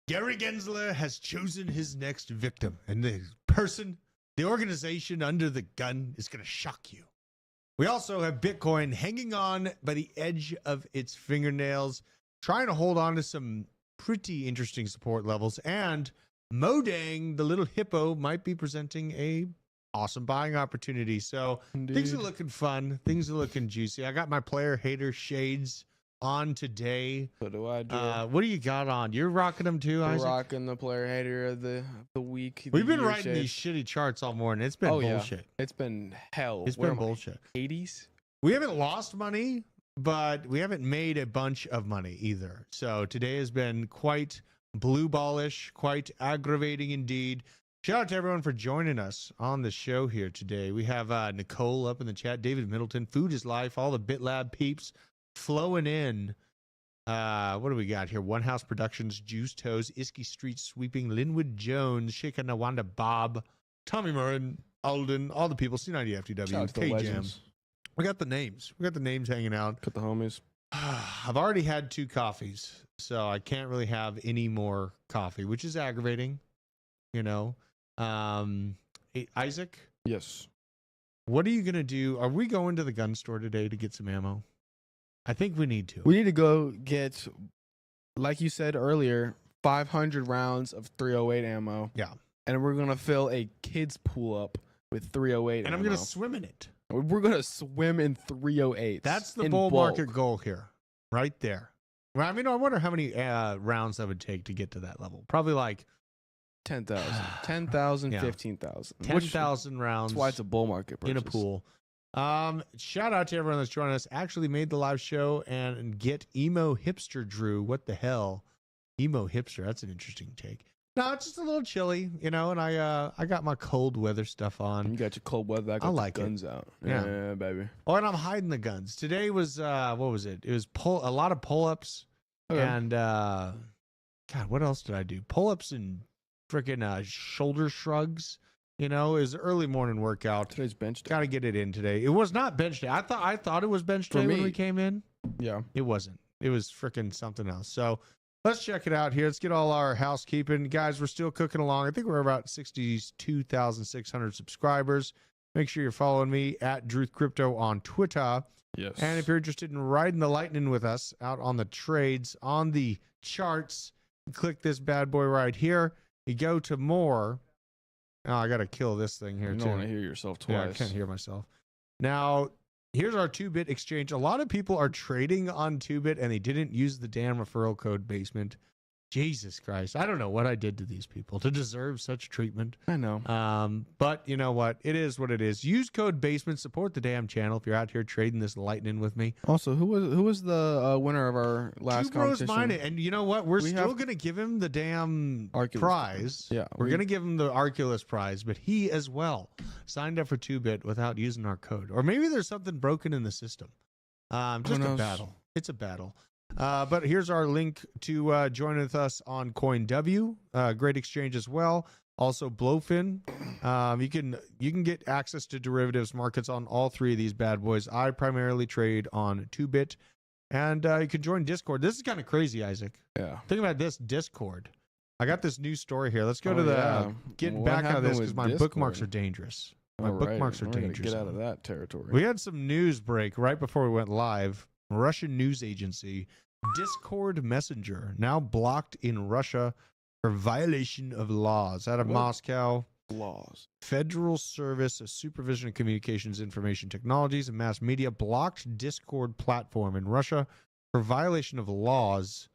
Gary Gensler has chosen his next victim, and the organization under the gun is going to shock you. We also have Bitcoin hanging on by the edge of its fingernails, trying to hold on to some pretty interesting support levels, and Modang, the little hippo, might be presenting a awesome buying opportunity. So things are looking fun. Things are looking juicy. I got my player hater shades on today. What do I do? What do you got on? You're rocking them too, Isaac? Rocking the player hater of the week. We've been writing these shitty charts all morning. It's been bullshit. Yeah. It's been hell. It's been bullshit. 80s? We haven't lost money, but we haven't made a bunch of money either. So today has been quite blue ballish, quite aggravating indeed. Shout out to everyone for joining us on the show here today. We have Nicole up in the chat, David Middleton, Food is Life, all the BitLab peeps flowing in. What do we got here? One House Productions, Juice Toes, Iski Street Sweeping, Linwood Jones, Sheikha Nawanda Bob, Tommy Murray, Alden, all the people, C90 FTW, K-Jam. We got the names. We got the names hanging out. Got the homies. I've already had 2 coffees, so I can't really have any more coffee, which is aggravating, you know. Isaac? Yes. What are you going to do? Are we going to the gun store today to get some ammo? I think we need to. We need to go get, like you said earlier, 500 rounds of 308 ammo. Yeah. And we're going to fill a kid's pool up with 308 and ammo. I'm going to swim in it. We're going to swim in 308. That's the bull market goal here. Right there. Well, I mean, I wonder how many rounds that would take to get to that level. Probably like 10,000. 10,000, Yeah. 15,000. 10,000 rounds. That's why it's a bull market purchase. In a pool. Shout out to everyone that's joining us. Actually made the live show and get Emo Hipster Drew. What the hell? Emo Hipster. That's an interesting take. No, it's just a little chilly, you know, and I got my cold weather stuff on. You got your cold weather. I got like the guns out. Yeah. Yeah, baby. Oh, and I'm hiding the guns. Today was what was it? It was a lot of pull-ups and God, what else did I do? Pull-ups and freaking shoulder shrugs. You know, it was an early morning workout. Today's bench day. Got to get it in today. It was not bench day. I thought it was bench day when we came in. Yeah. It wasn't. It was freaking something else. So let's check it out here. Let's get all our housekeeping. Guys, we're still cooking along. I think we're about 62,600 subscribers. Make sure you're following me at Druth Crypto on Twitter. Yes. And if you're interested in riding the lightning with us out on the trades, on the charts, click this bad boy right here. You go to more. Oh, I got to kill this thing here, you too. don't want to hear yourself twice. Yeah, I can't hear myself. Now, here's our 2-bit exchange. A lot of people are trading on 2-bit, and they didn't use the damn referral code basement. Jesus Christ. I don't know what I did to these people to deserve such treatment. I know. But you know what? It is what it is. Use code basement. Support the damn channel if you're out here trading this lightning with me. Also, who was the winner of our last competition? And you know what? We're still going to give him the damn prize. Yeah. We're going to give him the Arculus prize, but he as well signed up for 2-bit without using our code. Or maybe there's something broken in the system. Just a battle. It's a battle. But here's our link to join with us on CoinW. Great exchange as well. Also, Blowfin. You can get access to derivatives markets on all 3 of these bad boys. I primarily trade on 2-bit. And you can join Discord. This is kind of crazy, Isaac. Yeah. Think about this Discord. I got this new story here. Let's go to the getting back out of this because my bookmarks are dangerous. My bookmarks are dangerous. Get out of that territory. We had some news break right before we went live. Russian news agency Discord Messenger now blocked in Russia for violation of laws. Out of Moscow. Laws. Federal Service of Supervision of Communications, Information Technologies, and Mass Media blocked Discord platform in Russia for violation of laws.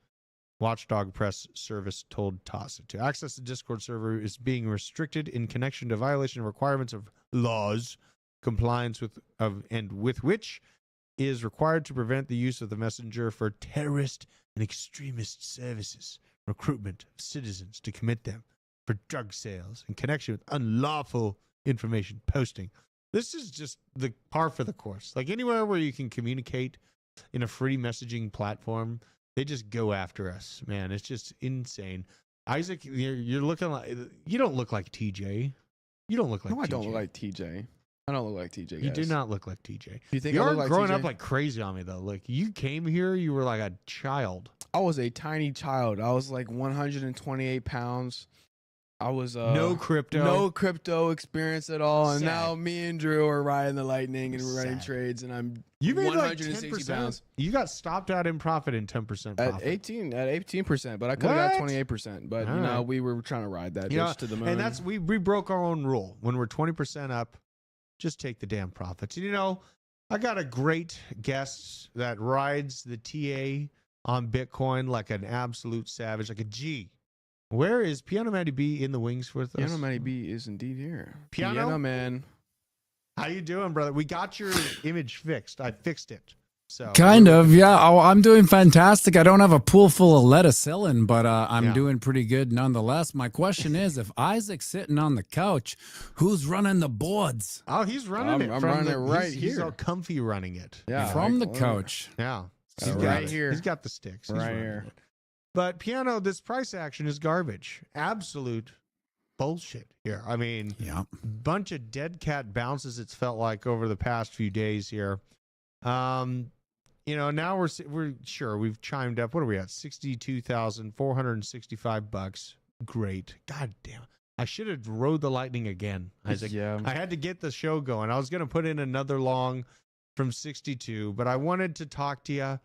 Watchdog Press Service told TASS. To access the Discord server is being restricted in connection to violation of requirements of laws, compliance with which is required to prevent the use of the messenger for terrorist and extremist services, recruitment of citizens to commit them for drug sales in connection with unlawful information posting. This is just the par for the course. Like anywhere where you can communicate in a free messaging platform, they just go after us, man. It's just insane. Isaac, you're looking like, you don't look like TJ. You don't look like TJ. No, I don't look like TJ. I don't look like TJ. You do not look like TJ. You think You I are look like growing TJ? up like crazy on me though. Like you came here, you were like a child. I was a tiny child. I was like 128 pounds. I was No crypto experience at all. And Sad. now me and Drew are riding the lightning and we're running Sad. trades, and I'm You made like 160 10%. pounds. You got stopped out in profit in 10% At profit. 18%, but I could have got What? 28%. But All you know, right. we were trying to ride that You know, bitch to the moon. and that's we broke our own rule. When we're 20% up, just take the damn profits. And you know, I got a great guest that rides the TA on Bitcoin like an absolute savage, like a G. Where is Piano Matty B in the wings with us? Piano Matty B is indeed here. Piano Man. How you doing, brother? We got your image fixed. I fixed it. So kind of, yeah. I'm doing fantastic. I don't have a pool full of lettuce selling, but I'm doing pretty good nonetheless. My question is, if Isaac's sitting on the couch, who's running the boards? Oh, he's running it. I'm running it right He's here. all comfy running it. Yeah, From the couch. Yeah. He's got right it. here. He's got the sticks. He's Right running here. it. But Piano, this price action is garbage. Absolute bullshit here. I mean, Yeah. bunch of dead cat bounces it's felt like over the past few days here. You know, now we're sure we've chimed up. What are we at? $62,465. Great. God damn. I should have rode the lightning again. Isaac. Yeah. I had to get the show going. I was going to put in another long from 62, but I wanted to talk to you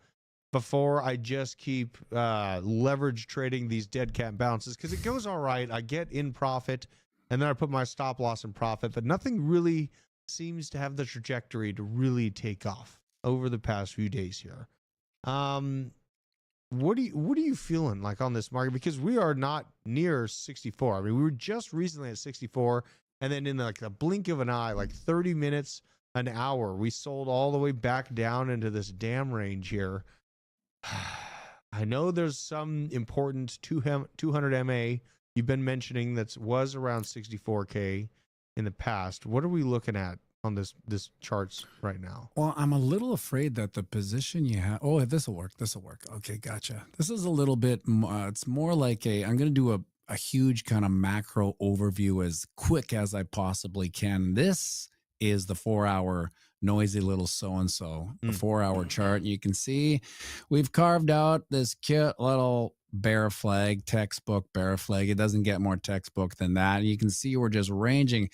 before I just keep leverage trading these dead cat bounces, because it goes all right. I get in profit, and then I put my stop loss in profit, but nothing really seems to have the trajectory to really take off over the past few days here. What are you feeling like on this market? Because we are not near 64. I mean, we were just recently at 64, and then in like the blink of an eye, like 30 minutes, an hour, we sold all the way back down into this damn range here. I know there's some important 200 MA you've been mentioning that was around 64K in the past. What are we looking at on this charts right now? Well, I'm a little afraid that the position you have. Oh, this will work. This will work. Okay, gotcha. This is a little bit. It's more like I'm going to do a huge kind of macro overview as quick as I possibly can. This is the 4-hour noisy little so-and-so, the 4-hour chart. You can see we've carved out this cute little bear flag, textbook bear flag. It doesn't get more textbook than that. You can see we're just ranging,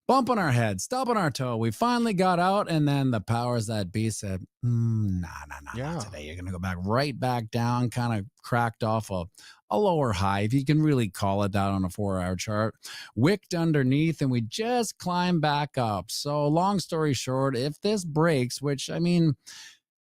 bumping our head, stubbing our toe. We finally got out, and then the powers that be said, nah, not today. You're going to go right back down, kind of cracked off a lower high, if you can really call it that on a 4-hour chart, wicked underneath, and we just climb back up. So long story short, if this breaks, which, I mean,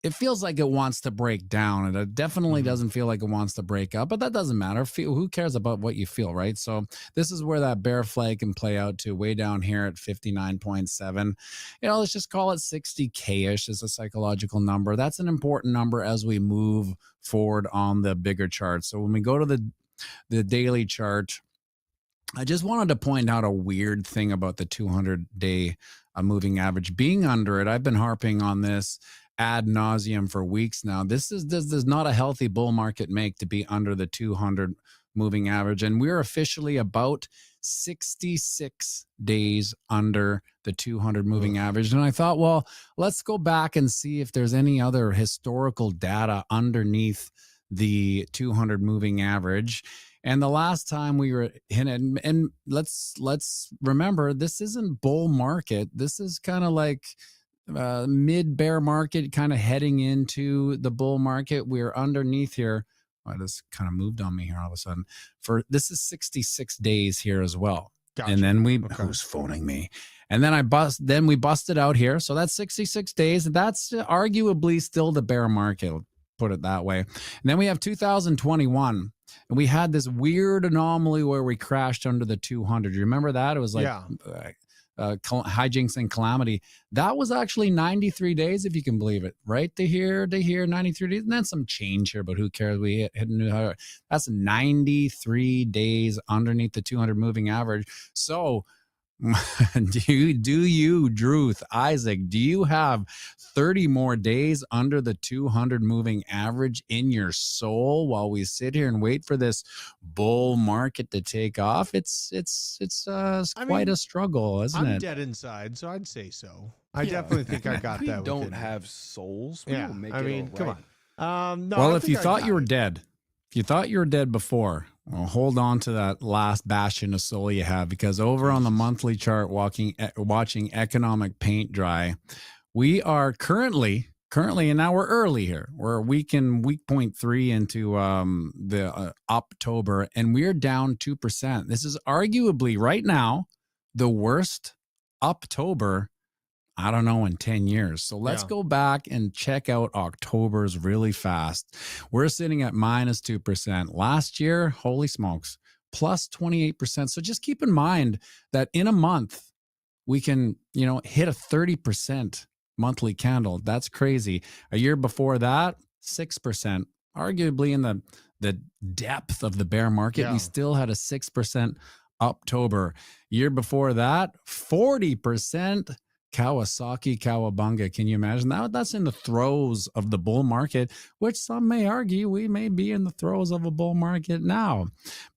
it feels like it wants to break down, and it definitely doesn't feel like it wants to break up, but that doesn't matter. Who cares about what you feel, right? So this is where that bear flag can play out to, way down here at 59.7. You know, let's just call it 60K-ish as a psychological number. That's an important number as we move forward on the bigger chart. So when we go to the daily chart, I just wanted to point out a weird thing about the 200-day moving average being under it. I've been harping on this ad nauseum for weeks now. This does not a healthy bull market make to be under the 200 moving average, and we're officially about 66 days under the 200 moving average. And I thought, well, let's go back and see if there's any other historical data underneath the 200 moving average. And the last time we were in it, and let's remember, this isn't bull market. This is kind of like mid bear market, kind of heading into the bull market. We're underneath here. I just kind of moved on me here all of a sudden. This is 66 days here as well. Gotcha. And then who's phoning me? And then we busted out here. So that's 66 days. That's arguably still the bear market, put it that way. And then we have 2021. And we had this weird anomaly where we crashed under the 200. You remember that? It was like hijinks and calamity. That was actually 93 days, if you can believe it. Right to here, 93 days. And then some change here, but who cares? We hit a new high. That's 93 days underneath the 200 moving average. So do you, Druth, Isaac, do you have 30 more days under the 200 moving average in your soul while we sit here and wait for this bull market to take off? It's I quite mean, a struggle, isn't I'm it? dead inside, so I'd say so. I Yeah. definitely think I got We that. don't within- have souls. We Yeah, will make I it mean, all come right. on. No, Well, I if you think I thought got you were it. dead, if you thought you were dead before, well, hold on to that last bastion of soul you have, because over on the Jesus. monthly chart, watching economic paint dry, we are currently, and now we're early here. We're week 0.3 into the October, and we're down 2%. This is arguably right now the worst October, I don't know, in 10 years. So let's Yeah. go back and check out October's really fast. We're sitting at minus 2%. Last year, holy smokes, plus 28%. So just keep in mind that in a month, we can, hit a 30% monthly candle. That's crazy. A year before that, 6%. Arguably in the depth of the bear market, Yeah. we still had a 6% October. Year before that, 40%. Kawasaki, Kawabunga. Can you imagine that? That's in the throes of the bull market, which some may argue we may be in the throes of a bull market now.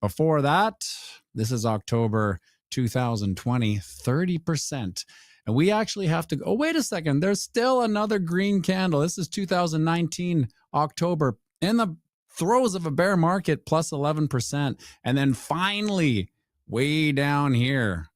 Before that, this is October 2020, 30%. And we actually have to go, oh, wait a second. There's still another green candle. This is 2019, October, in the throes of a bear market, plus 11%. And then finally, way down here,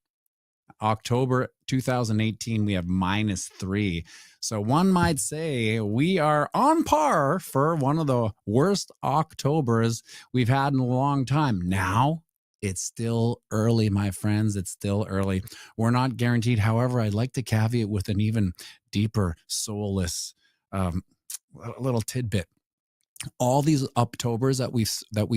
October 2018, we have -3. So one might say we are on par for one of the worst Octobers we've had in a long time. Now, it's still early, my friends. It's still early. We're not guaranteed. However, I'd like to caveat with an even deeper, soulless little tidbit. All these Octobers that we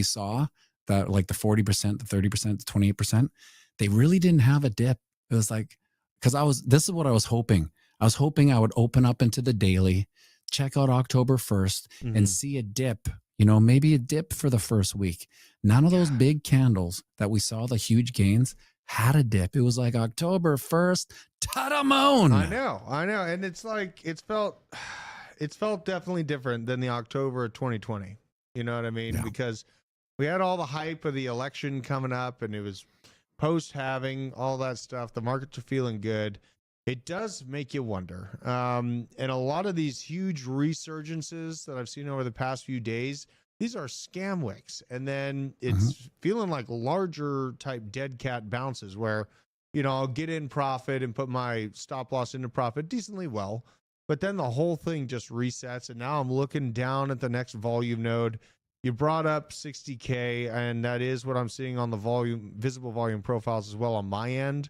saw, that like the 40%, the 30%, the 28%, they really didn't have a dip. It was like, because this is what I was hoping. I was hoping I would open up into the daily, check out October 1st and see a dip, maybe a dip for the first week. None of those big candles that we saw, the huge gains, had a dip. It was like October 1st, ta-da moon. I know. And it's like, it felt definitely different than the October of 2020. You know what I mean? Yeah. Because we had all the hype of the election coming up, and it was post-halving, all that stuff. The markets are feeling good. It does make you wonder. And a lot of these huge resurgences that I've seen over the past few days, these are scam wicks. And then it's feeling like larger type dead cat bounces where, I'll get in profit and put my stop loss into profit decently well. But then the whole thing just resets. And now I'm looking down at the next volume node. You brought up 60K, and that is what I'm seeing on the visible volume profiles as well on my end.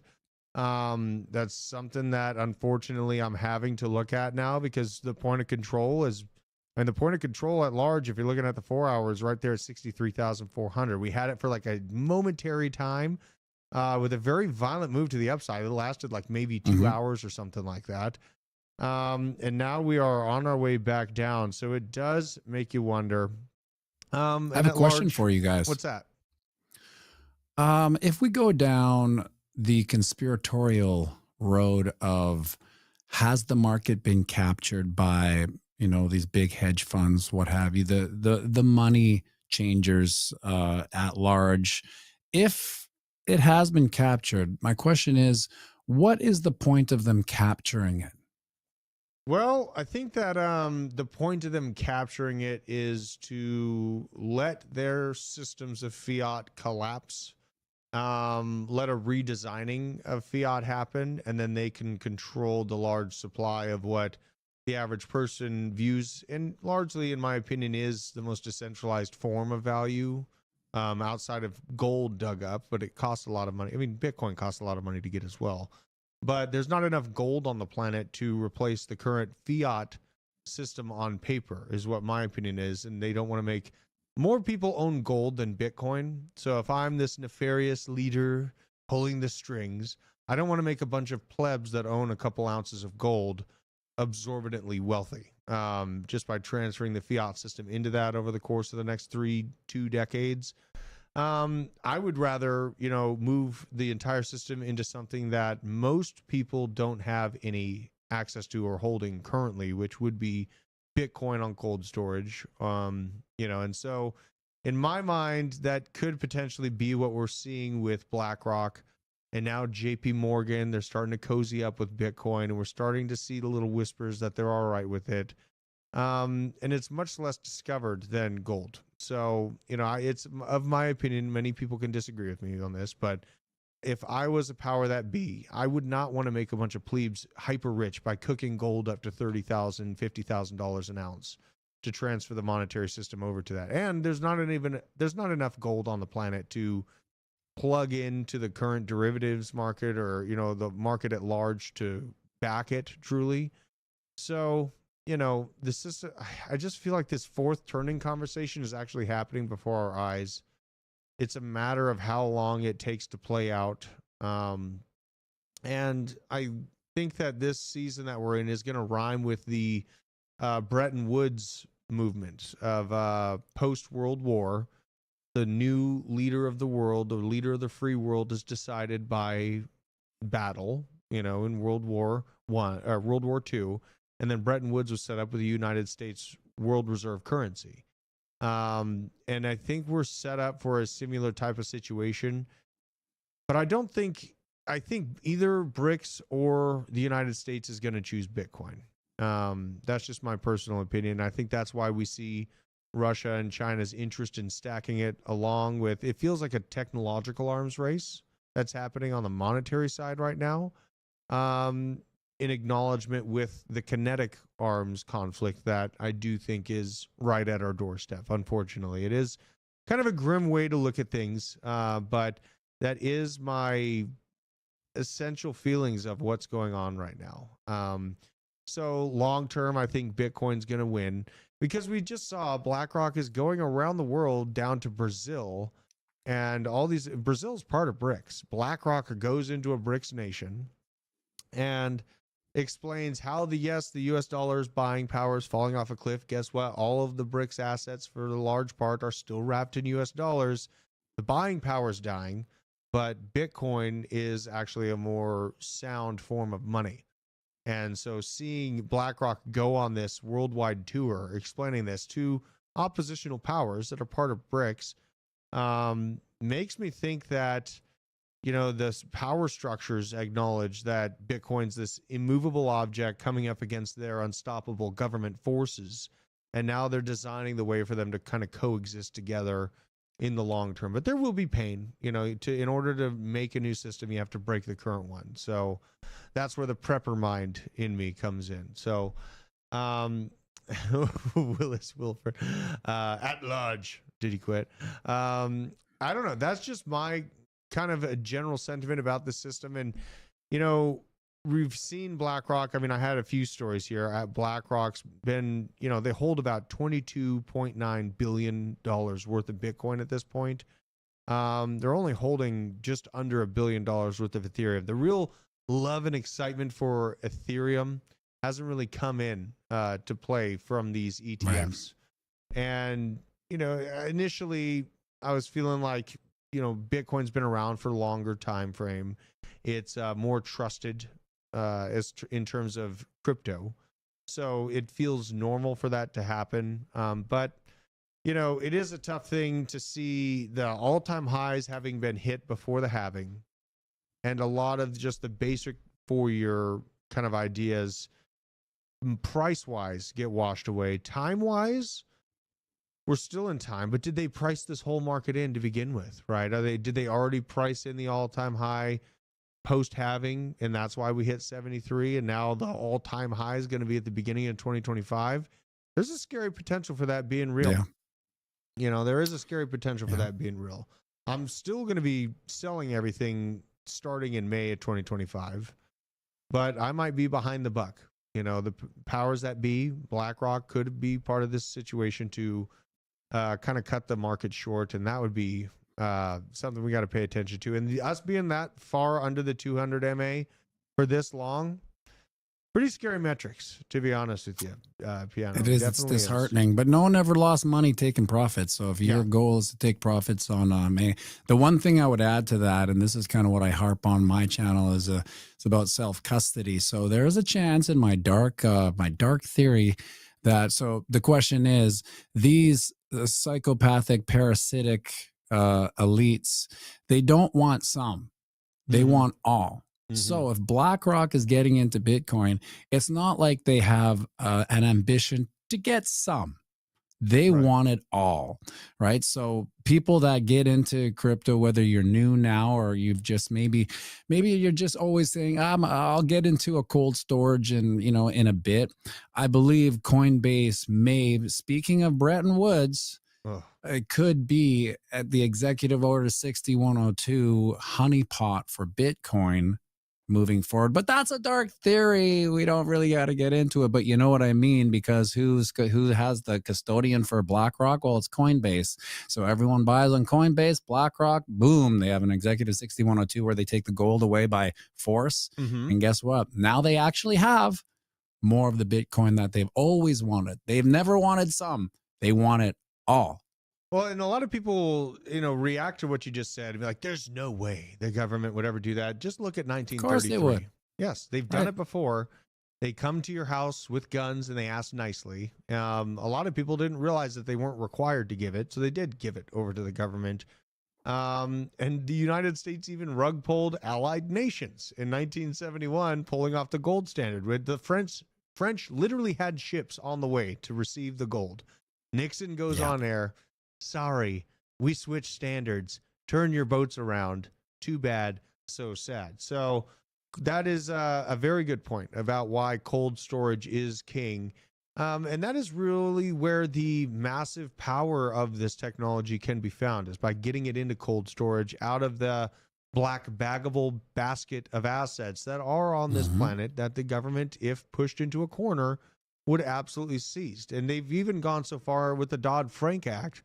That's something that unfortunately I'm having to look at now, because the point of control the point of control at large, if you're looking at the 4 hours, right there at 63,400. We had it for like a momentary time with a very violent move to the upside. It lasted like maybe 2 hours or something like that. And now we are on our way back down. So it does make you wonder. I have a question for you guys. What's that? If we go down the conspiratorial road of, has the market been captured by, these big hedge funds, what have you, the money changers at large? If it has been captured, my question is, what is the point of them capturing it? Well, I think that the point of them capturing it is to let their systems of fiat collapse, let a redesigning of fiat happen, and then they can control the large supply of what the average person views, and largely, in my opinion, is the most decentralized form of value outside of gold dug up, but it costs a lot of money. I mean, Bitcoin costs a lot of money to get as well. But there's not enough gold on the planet to replace the current fiat system on paper, is what my opinion is. And they don't want to make more people own gold than Bitcoin. So if I'm this nefarious leader pulling the strings, I don't want to make a bunch of plebs that own a couple ounces of gold absorbently wealthy just by transferring the fiat system into that over the course of the next 2 decades. I would rather, move the entire system into something that most people don't have any access to or holding currently, which would be Bitcoin on cold storage. And so in my mind, that could potentially be what we're seeing with BlackRock and now JP Morgan. They're starting to cozy up with Bitcoin, and we're starting to see the little whispers that they're all right with it. And it's much less discovered than gold. So, it's of my opinion, many people can disagree with me on this, but if I was a power that be, I would not want to make a bunch of plebes hyper rich by cooking gold up to $30,000, $50,000 an ounce to transfer the monetary system over to that. And there's not enough gold on the planet to plug into the current derivatives market or, the market at large to back it truly. So, the system, I just feel like this fourth turning conversation is actually happening before our eyes. It's a matter of how long it takes to play out. And I think that this season that we're in is going to rhyme with the Bretton Woods movement of post-World War. The new leader of the world, the leader of the free world, is decided by battle, in World War I or World War II. And then Bretton Woods was set up with the United States world reserve currency. And I think we're set up for a similar type of situation. But I think either BRICS or the United States is going to choose Bitcoin. That's just my personal opinion. I think that's why we see Russia and China's interest in stacking it along with, it feels like a technological arms race that's happening on the monetary side right now. In acknowledgement with the kinetic arms conflict that I do think is right at our doorstep. Unfortunately, it is kind of a grim way to look at things, but that is my essential feelings of what's going on right now. So long term, I think Bitcoin's going to win because we just saw BlackRock is going around the world down to Brazil, and Brazil's part of BRICS. BlackRock goes into a BRICS nation and explains how the US dollar's buying power is falling off a cliff. Guess what? All of the BRICS assets for the large part are still wrapped in US dollars. The buying power is dying, but Bitcoin is actually a more sound form of money. And so seeing BlackRock go on this worldwide tour explaining this to oppositional powers that are part of BRICS makes me think that the power structures acknowledge that Bitcoin's this immovable object coming up against their unstoppable government forces. And now they're designing the way for them to kind of coexist together in the long term. But there will be pain, in order to make a new system, you have to break the current one. So that's where the prepper mind in me comes in. So, Willis Wilford, at large, did he quit? I don't know. That's just my kind of a general sentiment about the system. And we've seen BlackRock. I mean, I had a few stories here. BlackRock's been, they hold about $22.9 billion worth of Bitcoin at this point. They're only holding just under $1 billion worth of Ethereum. The real love and excitement for Ethereum hasn't really come in to play from these ETFs. Right. And, initially I was feeling like, Bitcoin's been around for a longer time frame. It's more trusted in terms of crypto. So it feels normal for that to happen. But, it is a tough thing to see the all-time highs having been hit before the halving. And a lot of just the basic 4-year kind of ideas, price-wise, get washed away. Time-wise, we're still in time, but did they price this whole market in to begin with, right? Did they already price in the all-time high post-halving, and that's why we hit 73, and now the all-time high is going to be at the beginning of 2025? There's a scary potential for that being real. Yeah. There is a scary potential for that being real. I'm still going to be selling everything starting in May of 2025, but I might be behind the buck. The powers that be, BlackRock could be part of this situation to kind of cut the market short, and that would be something we got to pay attention to. And us being that far under the 200 MA for this long, Pretty scary metrics, to be honest with you, Piano. It is. It's Definitely disheartening, but no one ever lost money taking profits. So if your goal is to take profits on, the one thing I would add to that, and this is kind of what I harp on my channel, is it's about self custody. So there is a chance in my dark theory that. So the question is, these psychopathic, parasitic elites, they don't want some, they want all. So if BlackRock is getting into Bitcoin, it's not like they have an ambition to get some. They want it all, right? So people that get into crypto, whether you're new now or you've just maybe you're just always saying, I'll get into a cold storage and in a bit. I believe Coinbase may, speaking of Bretton Woods, it could be at the Executive Order 6102 honeypot for Bitcoin moving forward. But that's a dark theory. We don't really got to get into it, but you know what I mean, because who has the custodian for BlackRock? Well, it's Coinbase. So everyone buys on Coinbase, BlackRock, boom, they have an Executive 6102 where they take the gold away by force. And guess what? Now they actually have more of the Bitcoin that they've always wanted. They've never wanted some. They want it all. Well, and a lot of people, react to what you just said and be like, there's no way the government would ever do that. Just look at 1933. Of course they would. Yes, they've done it before. They come to your house with guns and they ask nicely. A lot of people didn't realize that they weren't required to give it, so they did give it over to the government. And the United States even rug pulled allied nations in 1971, pulling off the gold standard. With the French literally had ships on the way to receive the gold. Nixon goes on air. Sorry, we switched standards. Turn your boats around. Too bad, so sad. So that is a very good point about why cold storage is king. And that is really where the massive power of this technology can be found, is by getting it into cold storage, out of the black baggable basket of assets that are on this planet that the government, if pushed into a corner, would absolutely seize. And they've even gone so far with the Dodd-Frank Act.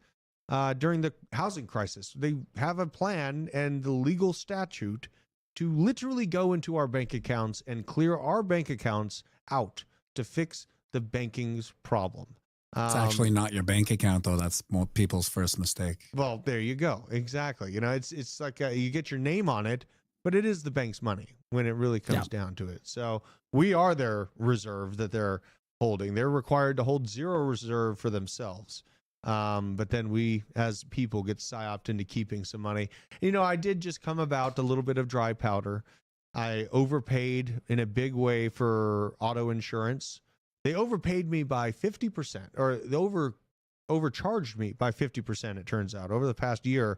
During the housing crisis, they have a plan and the legal statute to literally go into our bank accounts and clear our bank accounts out to fix the banking's problem. It's actually not your bank account, though. That's most people's first mistake. Well, there you go. Exactly. It's like you get your name on it, but it is the bank's money when it really comes down to it. So we are their reserve that they're holding. They're required to hold zero reserve for themselves. But then we, as people, get psyoped into keeping some money. I did just come about a little bit of dry powder. I overpaid in a big way for auto insurance. They overpaid me by 50%, or they overcharged me by 50%, it turns out, over the past year.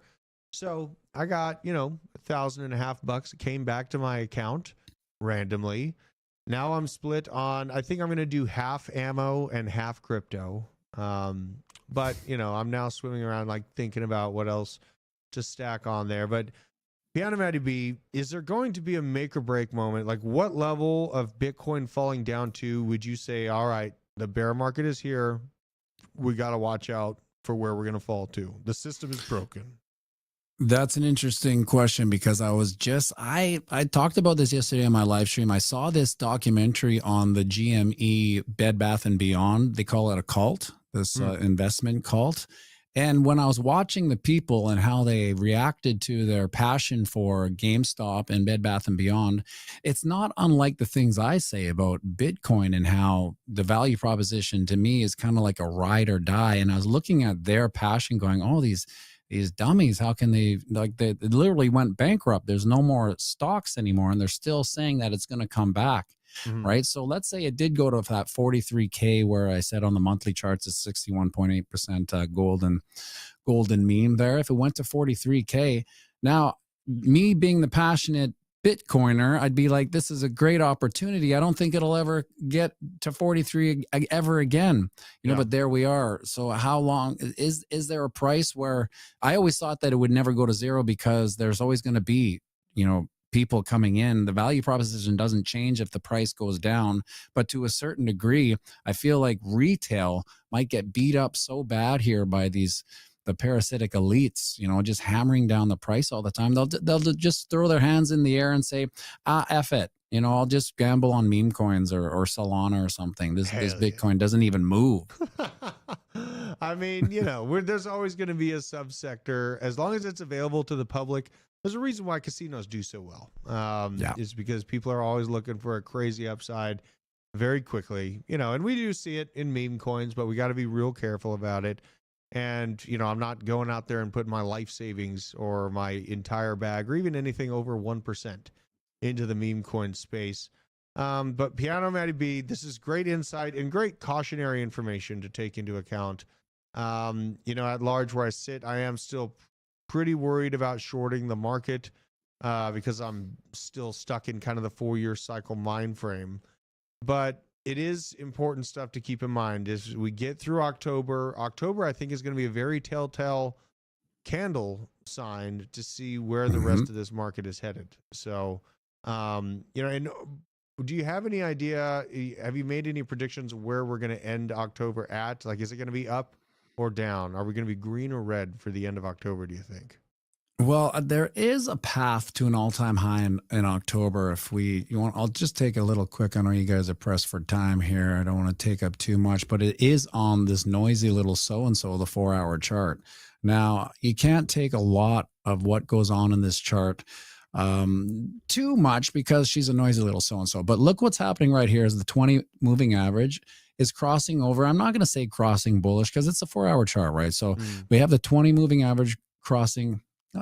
So I got, $1,500 came back to my account randomly. Now I'm split on, I think I'm going to do half ammo and half crypto. But, I'm now swimming around thinking about what else to stack on there. But Piano Matty B, is there going to be a make or break moment? What level of Bitcoin falling down to would you say, all right, the bear market is here. We got to watch out for where we're going to fall to. The system is broken. That's an interesting question, because I talked about this yesterday on my live stream. I saw this documentary on the GME Bed Bath & Beyond. They call it a cult, this investment cult. And when I was watching the people and how they reacted to their passion for GameStop and Bed Bath & Beyond, it's not unlike the things I say about Bitcoin and how the value proposition to me is kind of like a ride or die. And I was looking at their passion going, oh, these dummies, how can they literally went bankrupt. There's no more stocks anymore. And they're still saying that it's going to come back. Right. So let's say it did go to that 43K where I said on the monthly charts it's 61.8% golden mean there. If it went to 43K, now me being the passionate Bitcoiner, I'd be like, this is a great opportunity. I don't think it'll ever get to 43 ever again, but there we are. So how long is there a price where I always thought that it would never go to zero, because there's always going to be, people coming in. The value proposition doesn't change if the price goes down, but to a certain degree, I feel like retail might get beat up so bad here by these the parasitic elites, just hammering down the price all the time. They'll just throw their hands in the air and say, F it. I'll just gamble on meme coins or Solana or something. This Bitcoin doesn't even move. I mean, there's always going to be a subsector, as long as it's available to the public. There's a reason why casinos do so well. It's because people are always looking for a crazy upside very quickly, and we do see it in meme coins, but we got to be real careful about it. And, I'm not going out there and putting my life savings or my entire bag or even anything over 1% into the meme coin space. But Piano Matty B, this is great insight and great cautionary information to take into account. At large where I sit, I am still pretty worried about shorting the market because I'm still stuck in kind of the 4-year cycle mind frame. But it is important stuff to keep in mind as we get through October. October, I think, is going to be a very telltale candle sign to see where the rest of this market is headed. So, and do you have any idea? Have you made any predictions where we're going to end October at? Like, is it going to be up or down? Are we going to be green or red for the end of October, do you think? Well, there is a path to an all-time high in October. I'll just take a little quick. I know you guys are pressed for time here. I don't want to take up too much, but it is on this noisy little so-and-so, the 4-hour chart. Now, you can't take a lot of what goes on in this chart too much because she's a noisy little so-and-so. But look what's happening right here is the 20 moving average is crossing over. I'm not going to say crossing bullish because it's a 4-hour chart, right? So we have the 20 moving average crossing.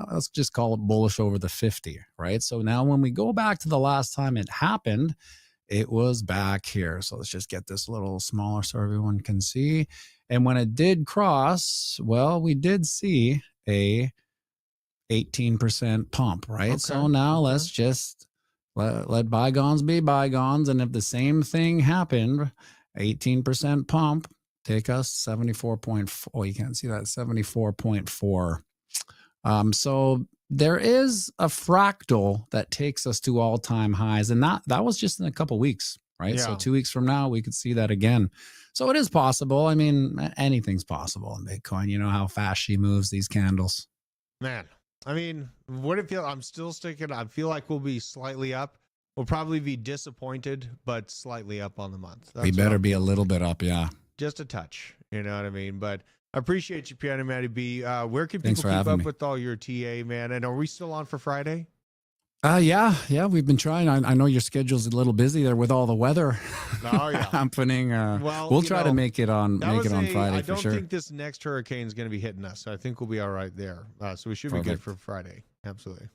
Let's just call it bullish over the 50, right? So now when we go back to the last time it happened, it was back here. So let's just get this a little smaller so everyone can see. And when it did cross, well, we did see a 18% pump, right? Okay. So now let's just let bygones be bygones. And if the same thing happened, 18% pump, take us 74.4. Oh, you can't see that, 74.4. So there is a fractal that takes us to all-time highs, and that was just in a couple weeks, right? Yeah. So 2 weeks from now, we could see that again. So it is possible. I mean, anything's possible in Bitcoin. You know how fast she moves these candles. Man, I mean, what it feel? I'm still sticking. I feel like we'll be slightly up. We'll probably be disappointed, but slightly up on the month. We better be a little bit up, yeah. Just a touch. You know what I mean? But I appreciate you, Piano Matty B. Where can people keep up with all your TA, man? And are we still on for Friday? Yeah, we've been trying. I know your schedule's a little busy there with all the weather happening. We'll try to make it on Friday for sure. I don't think this next hurricane is going to be hitting us, so I think we'll be all right there. So we should be good for Friday. Absolutely.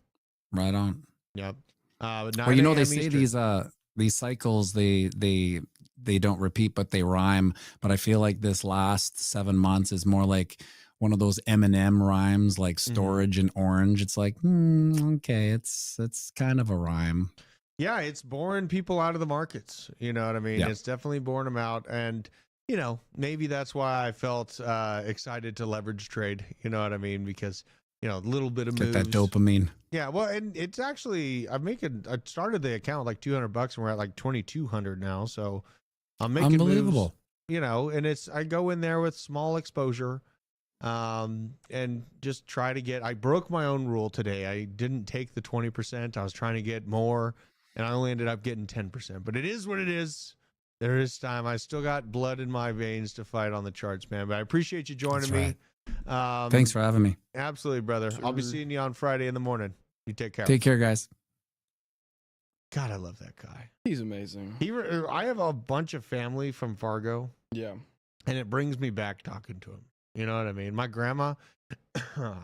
Right on. Yep. Well, they say these cycles they don't repeat, but they rhyme. But I feel like this last 7 months is more like one of those Eminem rhymes, like storage and orange. It's like, okay, it's kind of a rhyme. Yeah, it's boring people out of the markets. You know what I mean? Yeah. It's definitely boring them out. And, maybe that's why I felt excited to leverage trade. You know what I mean? Because, a little bit of moves. Get that dopamine. Yeah, well, and it's actually, I started the account like $200 and we're at like 2,200 now. So I'm making unbelievable moves, and I go in there with small exposure, and just try to get, I broke my own rule today. I didn't take the 20%. I was trying to get more and I only ended up getting 10%, but it is what it is. There is time. I still got blood in my veins to fight on the charts, man, but I appreciate you joining me. Thanks for having me. Absolutely, brother. Sure. I'll be seeing you on Friday in the morning. You take care. Take care, guys. God, I love that guy. He's amazing. I have a bunch of family from Fargo. Yeah. And it brings me back talking to him. You know what I mean? My grandma,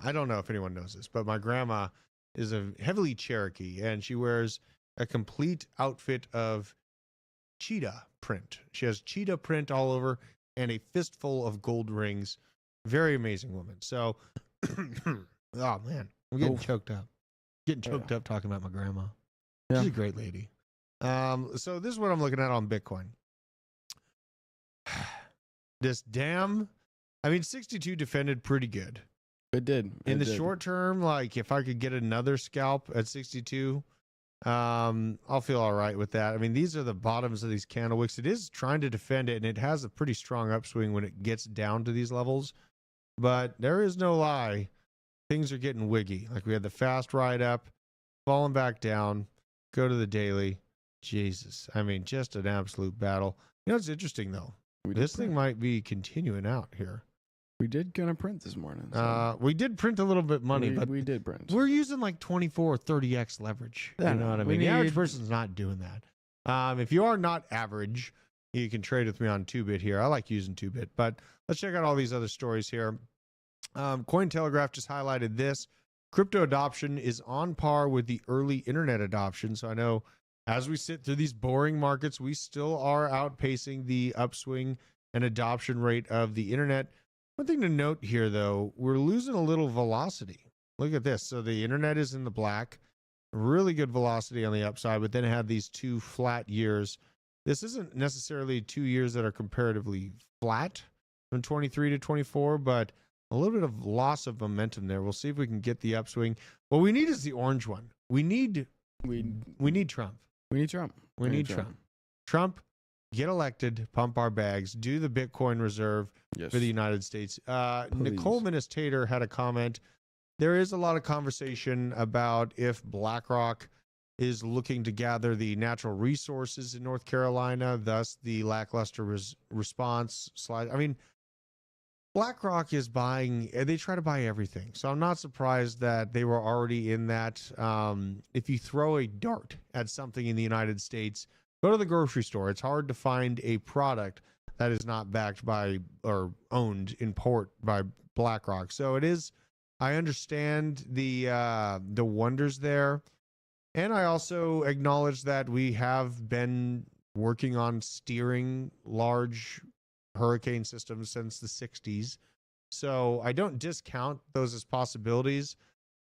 I don't know if anyone knows this, but my grandma is a heavily Cherokee, and she wears a complete outfit of cheetah print. She has cheetah print all over and a fistful of gold rings. Very amazing woman. So, oh man, I'm getting choked up. Up talking about my grandma. Yeah. She's a great lady. So this is what I'm looking at on Bitcoin. This 62 defended pretty good. It did. In the short term, like if I could get another scalp at 62, I'll feel all right with that. I mean, these are the bottoms of these candle wicks. It is trying to defend it, and it has a pretty strong upswing when it gets down to these levels. but there is no lie. Things are getting wiggy. Like we had the fast ride up, falling back down, go to the daily. Jesus. I mean, just an absolute battle. You know, it's interesting though. This thing might be continuing out here. We did gonna print this morning. So. We did print a little bit money, but we did print. We're using like 24 or 30x leverage. Yeah, you know what I mean? The average person's not doing that. If you are not average, you can trade with me on 2-bit here. I like using 2-bit, but let's check out all these other stories here. Cointelegraph just highlighted this. Crypto adoption is on par with the early internet adoption. So I know as we sit through these boring markets, we still are outpacing the upswing and adoption rate of the internet. One thing to note here, though, we're losing a little velocity. Look at this. So the internet is in the black, really good velocity on the upside, but then it had these 2 flat years. This isn't necessarily 2 years that are comparatively flat from 23 to 24, but a little bit of loss of momentum there. We'll see if we can get the upswing. What we need is the orange one. We need Trump. We need Trump. We need Trump. Trump, get elected, pump our bags, do the Bitcoin reserve for the United States. Nicole Ministator had a comment. There is a lot of conversation about if BlackRock is looking to gather the natural resources in North Carolina, thus the lackluster response slide. I mean, BlackRock is buying, they try to buy everything. So I'm not surprised that they were already in that. If you throw a dart at something in the United States, go to the grocery store. It's hard to find a product that is not backed by or owned in part by BlackRock. So it is, I understand the wonders there. And I also acknowledge that we have been working on steering large hurricane systems since the 60s. So I don't discount those as possibilities,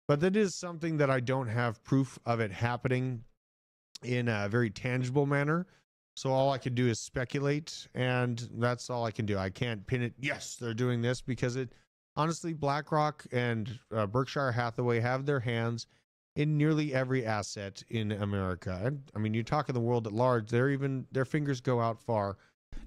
but that is something that I don't have proof of it happening in a very tangible manner. So all I can do is speculate, and that's all I can do. I can't pin it. Yes, they're doing this, because it honestly, BlackRock and Berkshire Hathaway have their hands in nearly every asset in America. And I mean, you talk in the world at large, their fingers go out far.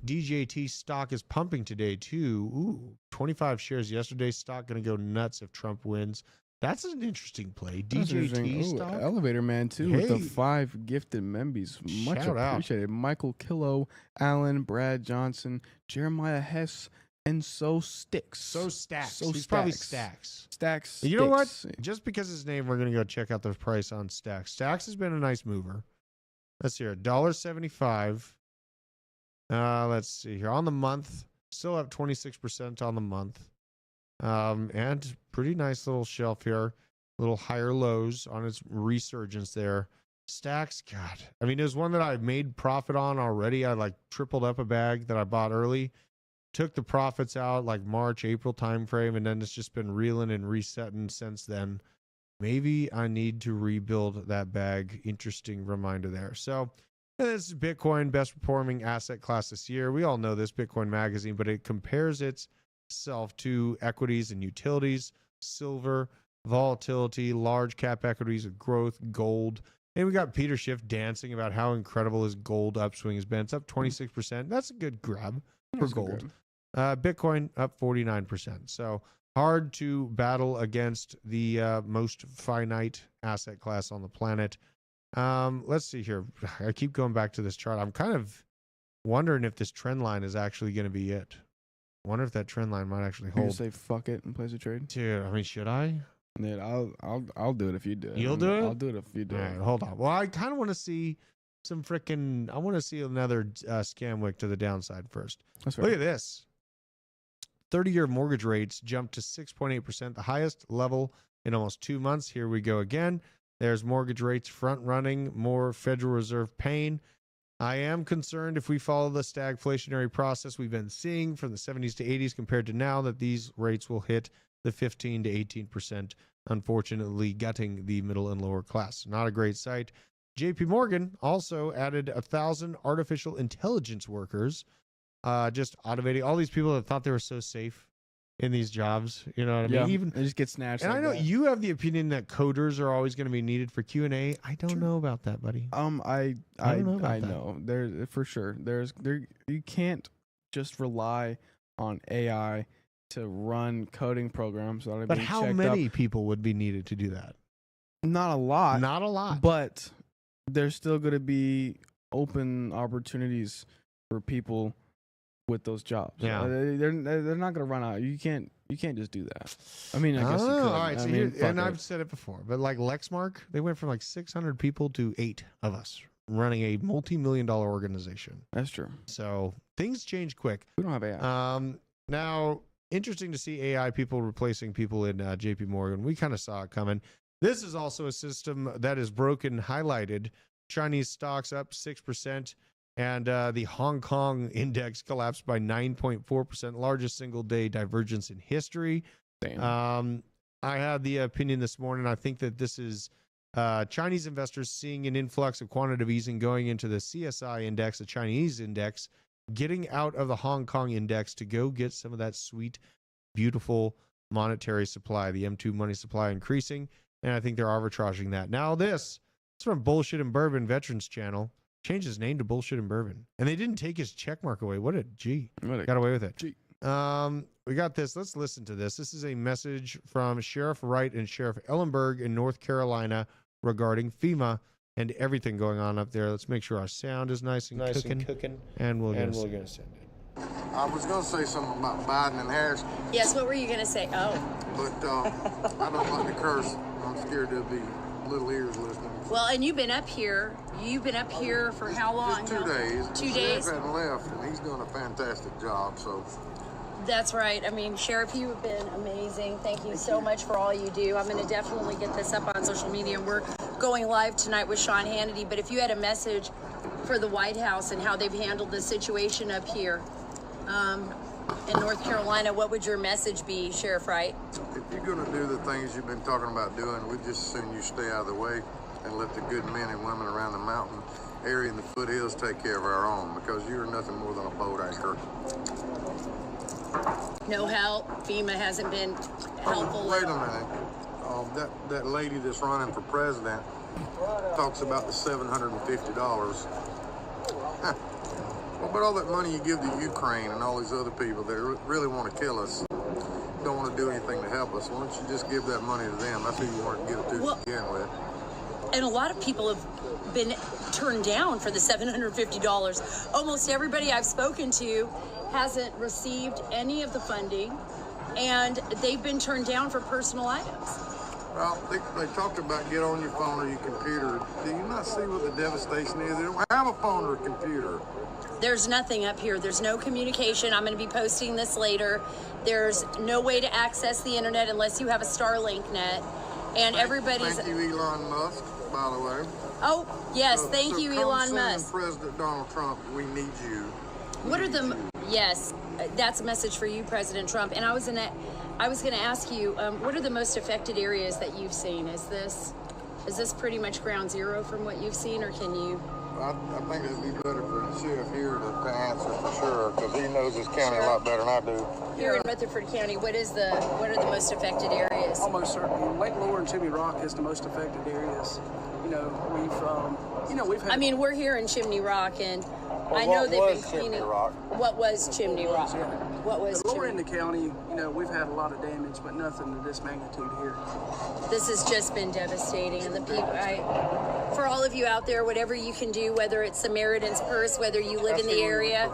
DJT stock is pumping today too. Ooh, 25 shares yesterday. Stock going to go nuts if Trump wins. That's an interesting play. DJT stock. Elevator Man too, with the 5 gifted members. Much appreciated. Michael Killo, Allen, Brad Johnson, Jeremiah Hess, and Stacks. He's probably Stacks. Stacks. You know what? Just because his name, we're going to go check out the price on Stacks. Stacks has been a nice mover. Let's see here. $1.75. Let's see here. On the month, still up 26% on the month. And pretty nice little shelf here. Little higher lows on its resurgence there. Stacks, God. I mean, there's one that I made profit on already. I like tripled up a bag that I bought early. Took the profits out like March, April timeframe, and then it's just been reeling and resetting since then. Maybe I need to rebuild that bag. Interesting reminder there. So, and this is Bitcoin, best performing asset class this year. We all know this, Bitcoin Magazine, but it compares itself to equities and utilities, silver, volatility, large cap equities with growth, gold. And we got Peter Schiff dancing about how incredible his gold upswing has been. It's up 26%. That's a good grab for gold. Bitcoin up 49%. So hard to battle against the most finite asset class on the planet. Let's see here. I keep going back to this chart. I'm kind of wondering if this trend line is actually going to be it. I wonder if that trend line might actually hold. You say fuck it and place a trade? Dude, I mean, should I? Yeah, I'll do it if you do it. You'll do it? I'll do it if you do it. All right, hold on. Well, I kind of want to see some freaking. I want to see another scam wick to the downside first. That's right. Look at this. 30-year mortgage rates jumped to 6.8%, the highest level in almost 2 months. Here we go again. There's mortgage rates front running, more Federal Reserve pain. I am concerned if we follow the stagflationary process we've been seeing from the 70s to 80s compared to now, that these rates will hit the 15 to 18%, unfortunately gutting the middle and lower class. Not a great sight. JP Morgan also added 1,000 artificial intelligence workers, just automating all these people that thought they were so safe in these jobs. You know what I mean? Yeah, Even they just get snatched. And like I know that. you have the opinion that coders are always going to be needed for Q&A. I don't know about that, buddy. I know. There for sure. You can't just rely on AI to run coding programs. But how many people would be needed to do that? Not a lot. Not a lot. But there's still going to be open opportunities for people with those jobs. Yeah. They're not going to run out. You can't just do that. I mean, I guess you could. All right, so I've said it before, but like Lexmark, they went from like 600 people to 8 of us running a multi-million-dollar organization. That's true. So things change quick. We don't have AI. Now, interesting to see AI people replacing people in JP Morgan. We kind of saw it coming. This is also a system that is broken, highlighted. Chinese stocks up 6%, and the Hong Kong index collapsed by 9.4%, largest single-day divergence in history. Damn. I had the opinion this morning. I think that this is Chinese investors seeing an influx of quantitative easing going into the CSI index, the Chinese index, getting out of the Hong Kong index to go get some of that sweet, beautiful monetary supply, the M2 money supply increasing. And I think they're arbitraging that. Now this is from Bullshit and Bourbon Veterans Channel. Changed his name to Bullshit and Bourbon. And they didn't take his check mark away. What a G. Got away with it. G. We got this. Let's listen to this. This is a message from Sheriff Wright and Sheriff Ellenberg in North Carolina regarding FEMA and everything going on up there. Let's make sure our sound is nice and cooking. And we're going to send it. I was going to say something about Biden and Harris. Yes, what were you going to say? Oh. But I don't like to curse. I'm scared there'll be little ears listening. Well, and you've been up here. You've been up here for how long? Just 2 days. 2 days? Sheriff hadn't left, and he's doing a fantastic job, so. That's right. I mean, Sheriff, you have been amazing. Thank you so much for all you do. I'm going to definitely get this up on social media, and we're going live tonight with Sean Hannity. But if you had a message for the White House and how they've handled the situation up here in North Carolina, what would your message be, Sheriff Wright? If you're going to do the things you've been talking about doing, we'd just as soon you stay out of the way and let the good men and women around the mountain area and the foothills take care of our own, because you're nothing more than a boat anchor. No help. FEMA hasn't been helpful. Wait a minute. That lady that's running for president talks about the $750. What about all that money you give to Ukraine and all these other people that really want to kill us, don't want to do anything to help us? Why don't you just give that money to them? That's who you want to give it to begin with. And a lot of people have been turned down for the $750. Almost everybody I've spoken to hasn't received any of the funding, and they've been turned down for personal items. Well, they talked about get on your phone or your computer. Do you not see what the devastation is? They don't have a phone or a computer. There's nothing up here. There's no communication. I'm going to be posting this later. There's no way to access the internet unless you have a Starlink net. And everybody's... Thank you, Elon Musk, by the way. Oh, yes. Thank you, Elon Musk. President Donald Trump, we need you. What are the... Yes, that's a message for you, President Trump. And I was going to ask you, what are the most affected areas that you've seen? Is this pretty much ground zero from what you've seen, or can you... I think it'd be better for the sheriff here to answer for sure, because he knows this county a lot better than I do. Here in Rutherford County, what are the most affected areas? Almost certainly, Lake Lower and Chimney Rock is the most affected areas. We've had. I mean, we're here in Chimney Rock, and I know they've been cleaning. What was Chimney Rock? What was lower in the county? We've had a lot of damage, but nothing to this magnitude here. This has just been devastating, and the people. For all of you out there, whatever you can do, whether it's Samaritan's Purse, whether you live in the area,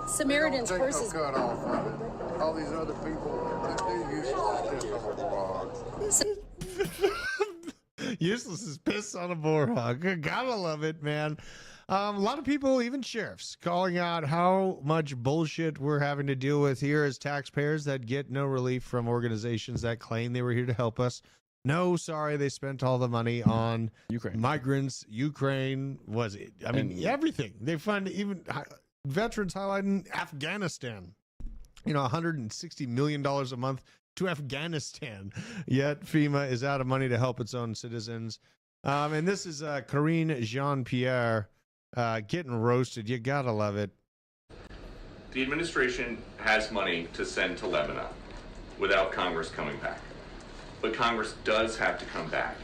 Samaritan's Purse is. Cut off of it. All these other people that do useless Useless as piss on a boar hog. Gotta love it, man. A lot of people, even sheriffs, calling out how much bullshit we're having to deal with here as taxpayers that get no relief from organizations that claim they were here to help us. No, sorry, they spent all the money on Ukraine, migrants, Ukraine, was it? I mean, everything. They fund even veterans highlighting Afghanistan. $160 million a month to Afghanistan. Yet FEMA is out of money to help its own citizens. And this is Karine Jean-Pierre getting roasted. You gotta love it. The administration has money to send to Lebanon without Congress coming back. But Congress does have to come back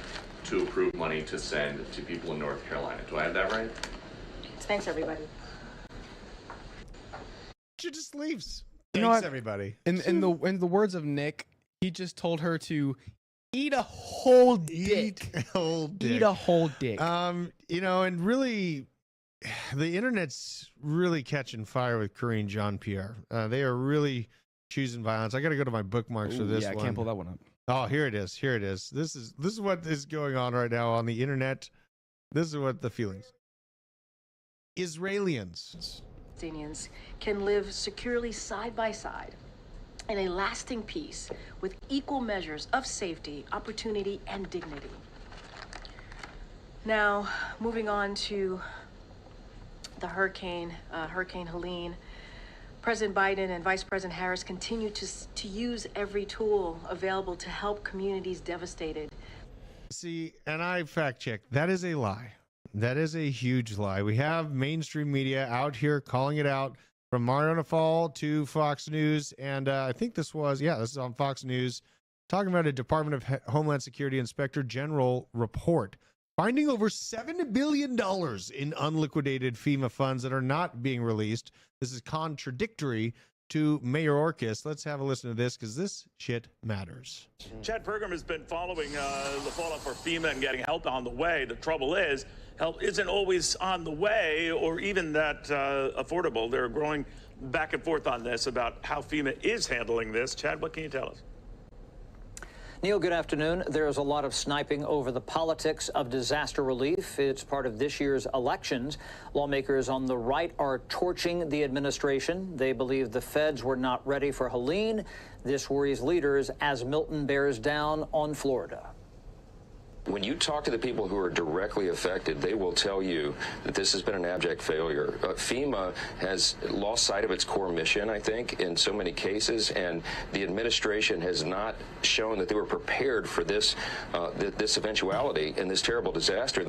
to approve money to send to people in North Carolina. Do I have that right? Thanks, everybody. She just leaves. Thanks, everybody. In the words of Nick, he just told her to eat a whole dick. Eat a whole dick. Eat a whole dick. You know, and really, the internet's really catching fire with Corinne Jean-Pierre. They are really choosing violence. I got to go to my bookmarks for this one. I can't pull that one up. Oh, here it is. Here it is. This is what is going on right now on the internet. This is what the feelings. Israelis can live securely side by side in a lasting peace with equal measures of safety, opportunity, and dignity. Now, moving on to the Hurricane Helene. President Biden and Vice President Harris continue to use every tool available to help communities devastated. See, and I fact checked. That is a lie. That is a huge lie. We have mainstream media out here calling it out, from Mariana Fall to Fox News. And I think this is on Fox News, talking about a Department of Homeland Security Inspector General report finding over $7 billion in unliquidated FEMA funds that are not being released. This is contradictory to Mayor Orcus. Let's have a listen to this, because this shit matters. Chad Pergram has been following the fallout for FEMA and getting help on the way. The trouble is, help isn't always on the way or even that affordable. They're growing back and forth on this about how FEMA is handling this. Chad, what can you tell us? Neil, good afternoon. There's a lot of sniping over the politics of disaster relief. It's part of this year's elections. Lawmakers on the right are torching the administration. They believe the feds were not ready for Helene. This worries leaders as Milton bears down on Florida. When you talk to the people who are directly affected, they will tell you that this has been an abject failure. FEMA has lost sight of its core mission, I think, in so many cases, and the administration has not shown that they were prepared for this eventuality and this terrible disaster.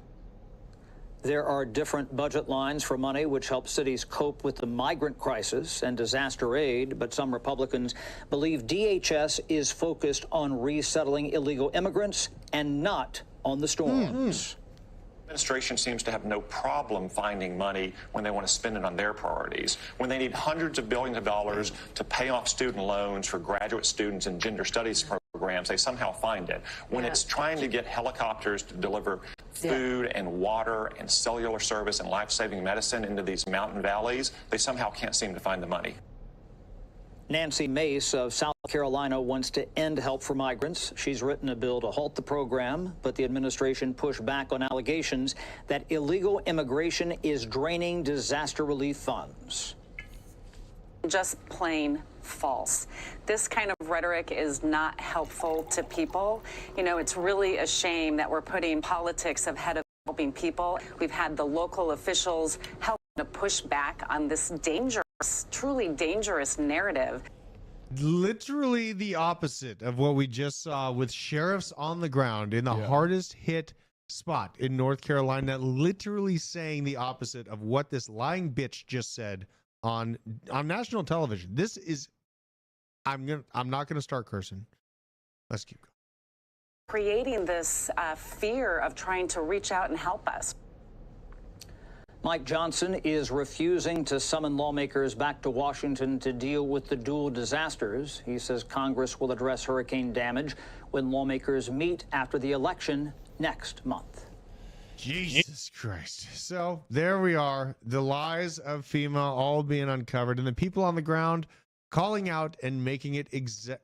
There are different budget lines for money which help cities cope with the migrant crisis and disaster aid, but some Republicans believe DHS is focused on resettling illegal immigrants and not on the storms. The administration seems to have no problem finding money when they want to spend it on their priorities. When they need hundreds of billions of dollars to pay off student loans for graduate students in gender studies programs, they somehow find it. When it's trying to get helicopters to deliver food and water and cellular service and life-saving medicine into these mountain valleys, they somehow can't seem to find the money. Nancy Mace of South Carolina wants to end help for migrants. She's written a bill to halt the program, but the administration pushed back on allegations that illegal immigration is draining disaster relief funds. Just plain false. This kind of rhetoric is not helpful to people. You know, it's really a shame that we're putting politics ahead of helping people. We've had the local officials help to push back on this dangerous, truly dangerous narrative. Literally the opposite of what we just saw with sheriffs on the ground in the hardest hit spot in North Carolina, literally saying the opposite of what this lying bitch just said on national television. This is, I'm not gonna start cursing. Let's keep going. Creating this fear of trying to reach out and help us. Mike Johnson is refusing to summon lawmakers back to Washington to deal with the dual disasters. He says Congress will address hurricane damage when lawmakers meet after the election next month. Jesus Christ. So there we are. The lies of FEMA all being uncovered, and the people on the ground calling out and making it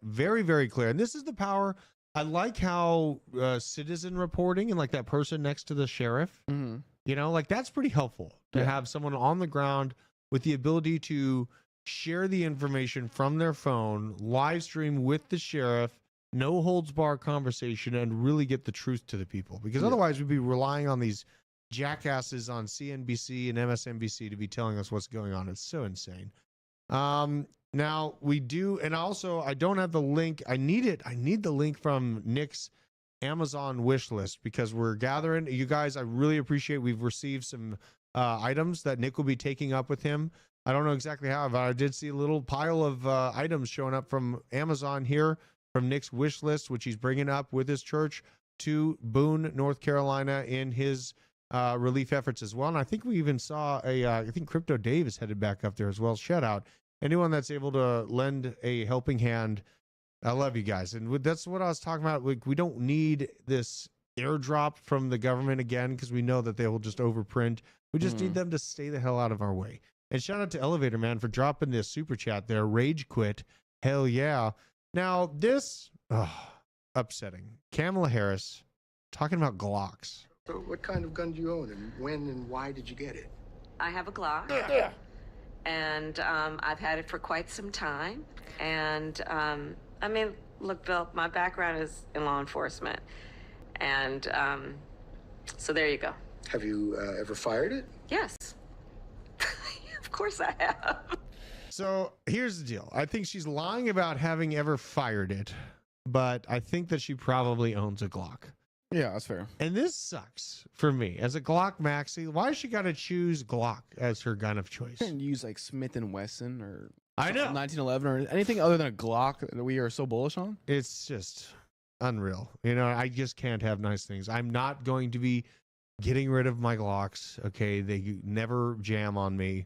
very, very clear. And this is the power. I like how citizen reporting and like that person next to the sheriff, you know, like that's pretty helpful to have someone on the ground with the ability to share the information from their phone, live stream with the sheriff, no holds bar conversation, and really get the truth to the people. Because otherwise we'd be relying on these jackasses on CNBC and MSNBC to be telling us what's going on. It's so insane. Now we do, and also I don't have the link. I need it. I need the link from Nick's Amazon wish list, because we're gathering. You guys, I really appreciate. We've received some items that Nick will be taking up with him. I don't know exactly how, but I did see a little pile of items showing up from Amazon here from Nick's wish list, which he's bringing up with his church to Boone, North Carolina, in his relief efforts as well. And I think we even saw I think Crypto Dave is headed back up there as well. Shout out anyone that's able to lend a helping hand, I love you guys. And that's what I was talking about. We don't need this airdrop from the government again, because we know that they will just overprint. We just need them to stay the hell out of our way. And shout out to Elevator Man for dropping this super chat there. Rage quit. Hell yeah. Now this, upsetting. Kamala Harris talking about Glocks. So what kind of gun do you own, and when and why did you get it? I have a Glock. Yeah. And I've had it for quite some time. And I mean, look, Bill, my background is in law enforcement. And so there you go. Have you ever fired it? Yes. Of course I have. So here's the deal. I think she's lying about having ever fired it, but I think that she probably owns a Glock. Yeah, that's fair. And this sucks for me as a Glock maxi. Why has she got to choose Glock as her gun of choice? And use like Smith and Wesson or I know 1911 or anything other than a Glock that we are so bullish on. It's just unreal. You know, I just can't have nice things. I'm not going to be getting rid of my Glocks. Okay, they never jam on me.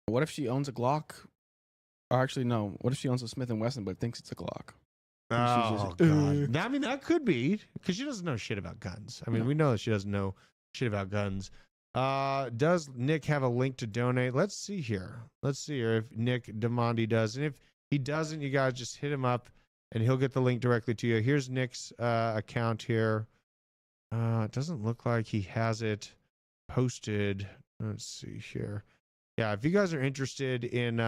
What if she owns a Glock? Or actually, no. What if she owns a Smith and Wesson but thinks it's a Glock? Oh, God. I mean, that could be, because she doesn't know shit about guns. I mean, we know that she doesn't know shit about guns. Does Nick have a link to donate? Let's see here. Let's see here if Nick Damandi does. And if he doesn't, you guys just hit him up and he'll get the link directly to you. Here's Nick's account here. It doesn't look like he has it posted. Let's see here. Yeah, if you guys are interested in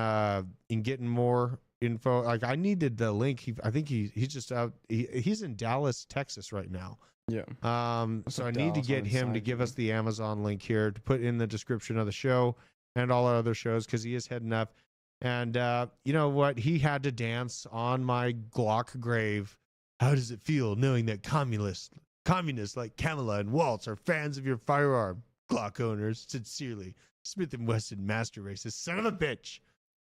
getting more info, like I needed the link. I think he's just out. He's in Dallas, Texas right now. Yeah. So I need to get him to give us the Amazon link here to put in the description of the show and all our other shows, because he is heading up. And you know what? He had to dance on my Glock grave. How does it feel knowing that communists like Kamala and Waltz are fans of your firearm? Glock owners, sincerely, Smith & Wesson Master Race. This son of a bitch.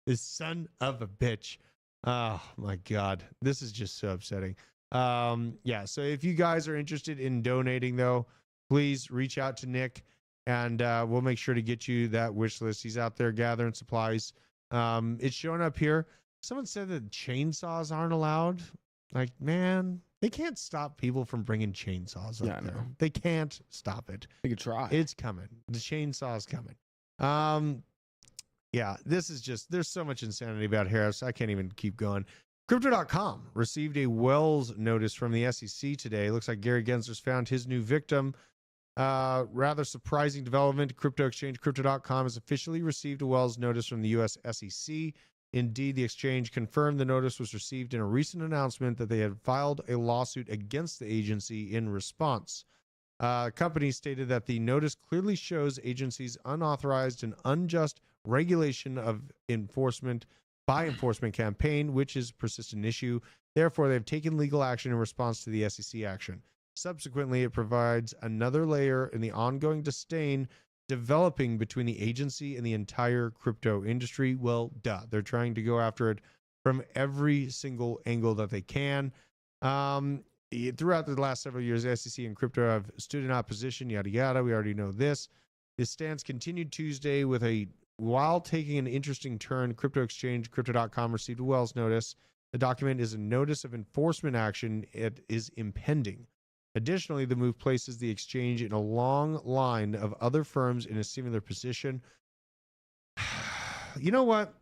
This son of a bitch. Oh, my God. This is just so upsetting. Yeah, so if you guys are interested in donating, though, please reach out to Nick, and we'll make sure to get you that wish list. He's out there gathering supplies. It's showing up here. Someone said that chainsaws aren't allowed. Like, man, they can't stop people from bringing chainsaws up there. They can't stop it. They could try. It's coming. The chainsaw's coming. Yeah, this is just, there's so much insanity about Harris. I can't even keep going. Crypto.com received a Wells notice from the SEC today. Looks like Gary Gensler's found his new victim. Rather surprising development. Crypto exchange Crypto.com has officially received a Wells notice from the U.S. SEC. Indeed, the exchange confirmed the notice was received in a recent announcement that they had filed a lawsuit against the agency in response. Company stated that the notice clearly shows agency's unauthorized and unjust regulation of enforcement campaign, which is a persistent issue. Therefore, they've taken legal action in response to the SEC action. Subsequently, it provides another layer in the ongoing disdain developing between the agency and the entire crypto industry. Well, duh. They're trying to go after it from every single angle that they can. Throughout the last several years, the SEC and crypto have stood in opposition, yada, yada. We already know this. This stance continued Tuesday while taking an interesting turn. Crypto exchange Crypto.com received a Wells notice. The document is a notice of enforcement action. It is impending. Additionally, the move places the exchange in a long line of other firms in a similar position. You know what?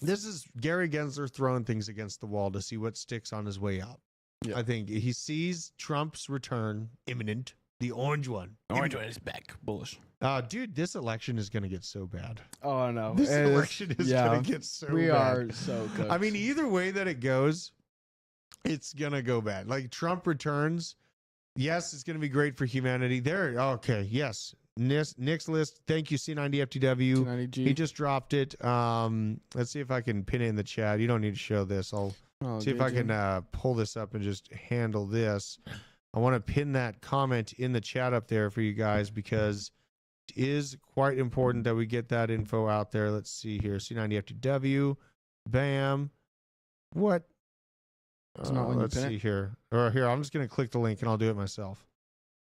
This is Gary Gensler throwing things against the wall to see what sticks on his way out. Yeah. I think he sees Trump's return imminent. The orange one. Orange one is back. Bullish. Dude, this election is going to get so bad. Oh, no. This election is going to get so bad. We are so good. I mean, either way that it goes, it's going to go bad. Like, Trump returns. Yes, it's going to be great for humanity. There. Okay. Yes. Nick's list. Thank you, C90FTW. C90G. He just dropped it. Let's see if I can pin it in the chat. You don't need to show this. I'll see if I can pull this up and just handle this. I want to pin that comment in the chat up there for you guys, because it is quite important that we get that info out there. Let's see here. C90FTW. Bam. What? Let's see here. Or here, I'm just going to click the link and I'll do it myself.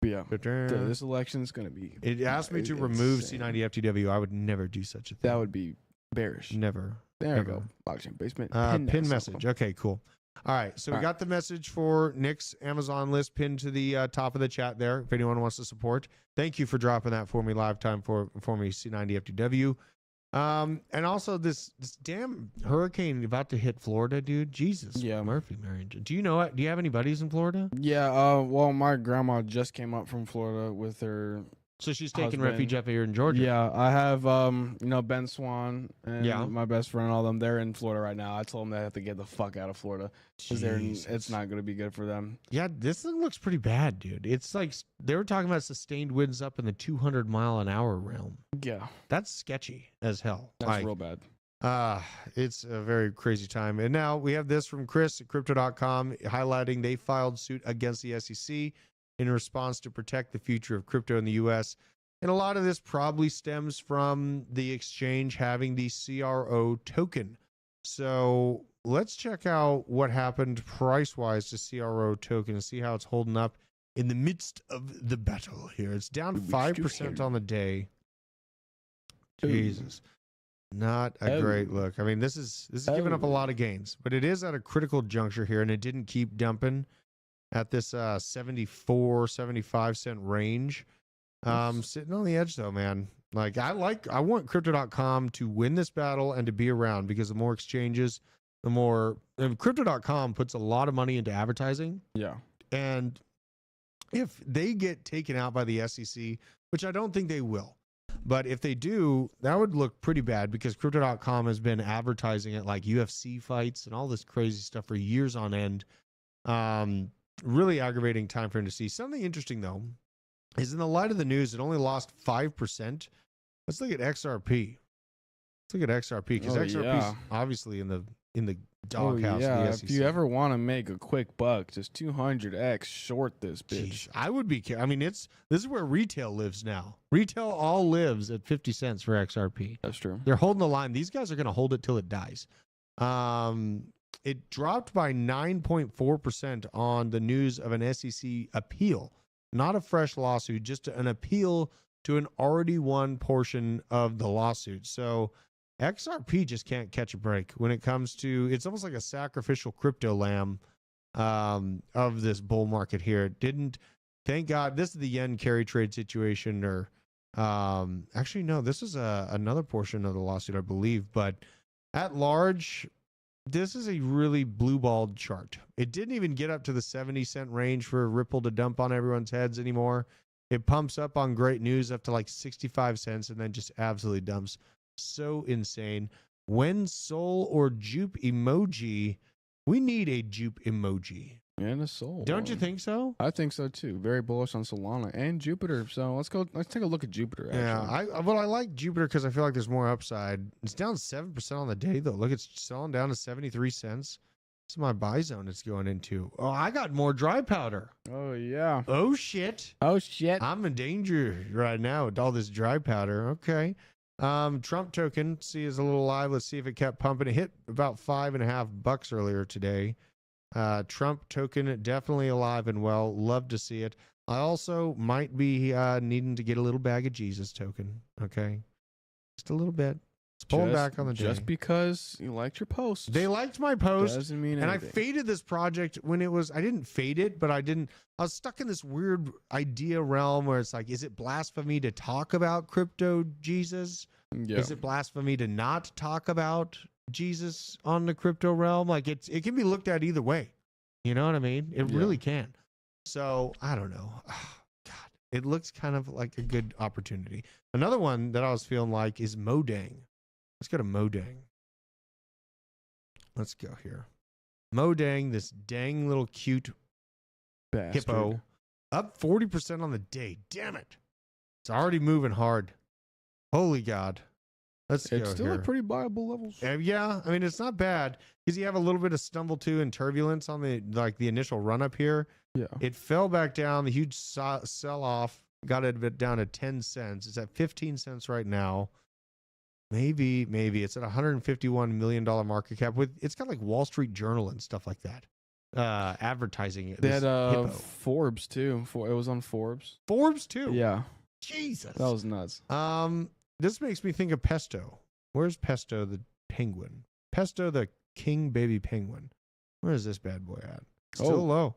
Yeah. This election is going to be... It asked me to remove C90FTW. I would never do such a thing. That would be bearish. Never. There we go. Blockchain basement. Pin message. Okay, cool. All right. So we got the message for Nick's Amazon list pinned to the top of the chat there. If anyone wants to support, thank you for dropping that for me live time for me, C90FTW. And also this damn hurricane about to hit Florida, dude. Jesus. Yeah. Murphy, Marion. Do you know it? Do you have any buddies in Florida? Yeah. Well, my grandma just came up from Florida with her. So she's taking husband. refuge up here in Georgia. Yeah, I have Ben Swan and my best friend, all them. They're in Florida right now. I told them they have to get the fuck out of Florida because it's not going to be good for them. Yeah, this thing looks pretty bad, dude. It's like they were talking about sustained winds up in the 200-mile-an-hour realm. Yeah, that's sketchy as hell. That's real bad. It's a very crazy time. And now we have this from Chris at Crypto.com highlighting they filed suit against the SEC in response to protect the future of crypto in the U.S. And a lot of this probably stems from the exchange having the CRO token. So let's check out what happened price-wise to CRO token and see how it's holding up in the midst of the battle here. It's down 5% on the day. Jesus. Not a great look. I mean, this is giving up a lot of gains, but it is at a critical juncture here, and it didn't keep dumping at this 74, 75 cent range. Sitting on the edge though, man. Like I want Crypto.com to win this battle and to be around, because the more exchanges, the more Crypto.com puts a lot of money into advertising. Yeah. And if they get taken out by the SEC, which I don't think they will, but if they do, that would look pretty bad, because Crypto.com has been advertising at like UFC fights and all this crazy stuff for years on end. Really aggravating time frame to see. Something interesting though is in the light of the news, it only lost 5%. Let's look at XRP. Because XRP is obviously in the doghouse. Yeah, of the SEC. if you ever want to make a quick buck, just 200x short this bitch. Jeez, I would be. I mean, this is where retail lives now. Retail all lives at 50 cents for XRP. That's true. They're holding the line. These guys are going to hold it till it dies. It dropped by 9.4% on the news of an SEC appeal. Not a fresh lawsuit, just an appeal to an already won portion of the lawsuit. So XRP just can't catch a break when it comes to, it's almost like a sacrificial crypto lamb of this bull market here. It didn't, thank God, this is the yen carry trade situation, or actually, no, this is another portion of the lawsuit, I believe. But at large, this is a really blue-balled chart. It didn't even get up to the 70-cent range for Ripple to dump on everyone's heads anymore. It pumps up on great news up to like 65 cents and then just absolutely dumps. So insane. When Sol or Jupe emoji, we need a Jupe emoji. And a Sol. Don't you think so? I think so too. Very bullish on Solana and Jupiter. So let's take a look at Jupiter. Actually. Yeah, I like Jupiter because I feel like there's more upside. It's down 7% on the day though. Look, it's selling down to 73 cents. This is my buy zone it's going into. Oh, I got more dry powder. Oh yeah. Oh shit. I'm in danger right now with all this dry powder. Okay. Trump token, see, is a little live. Let's see if it kept pumping. It hit about $5.50 earlier today. Trump token definitely alive and well. Love to see it. I also might be needing to get a little bag of Jesus token. Okay, just a little bit. It's pulling back on the day. Just because you liked your post, they liked my post. Doesn't mean anything. And I faded this project when it was. I didn't fade it, but I was stuck in this weird idea realm where it's like, is it blasphemy to talk about crypto Jesus? Yeah. Is it blasphemy to not talk about Jesus on the crypto realm? Like it can be looked at either way. You know what I mean? It really can. So I don't know. Oh, God, it looks kind of like a good opportunity. Another one that I was feeling like is Modang. Let's go to Modang. Let's go here. Modang, this dang little cute hippo, up 40% on the day. Damn it. It's already moving hard. Holy God. Let's go here. It's still at pretty viable levels. Yeah, I mean, it's not bad because you have a little bit of stumble to and turbulence on the initial run up here. Yeah. It fell back down. The huge sell off got it down to 10 cents. It's at 15 cents right now. Maybe it's at $151 million market cap. It's got like Wall Street Journal and stuff like that. Advertising it. They had Forbes too. It was on Forbes. Forbes too. Yeah. Jesus. That was nuts. This makes me think of Pesto. Where's Pesto the penguin? Pesto the King Baby Penguin. Where is this bad boy at? Still low.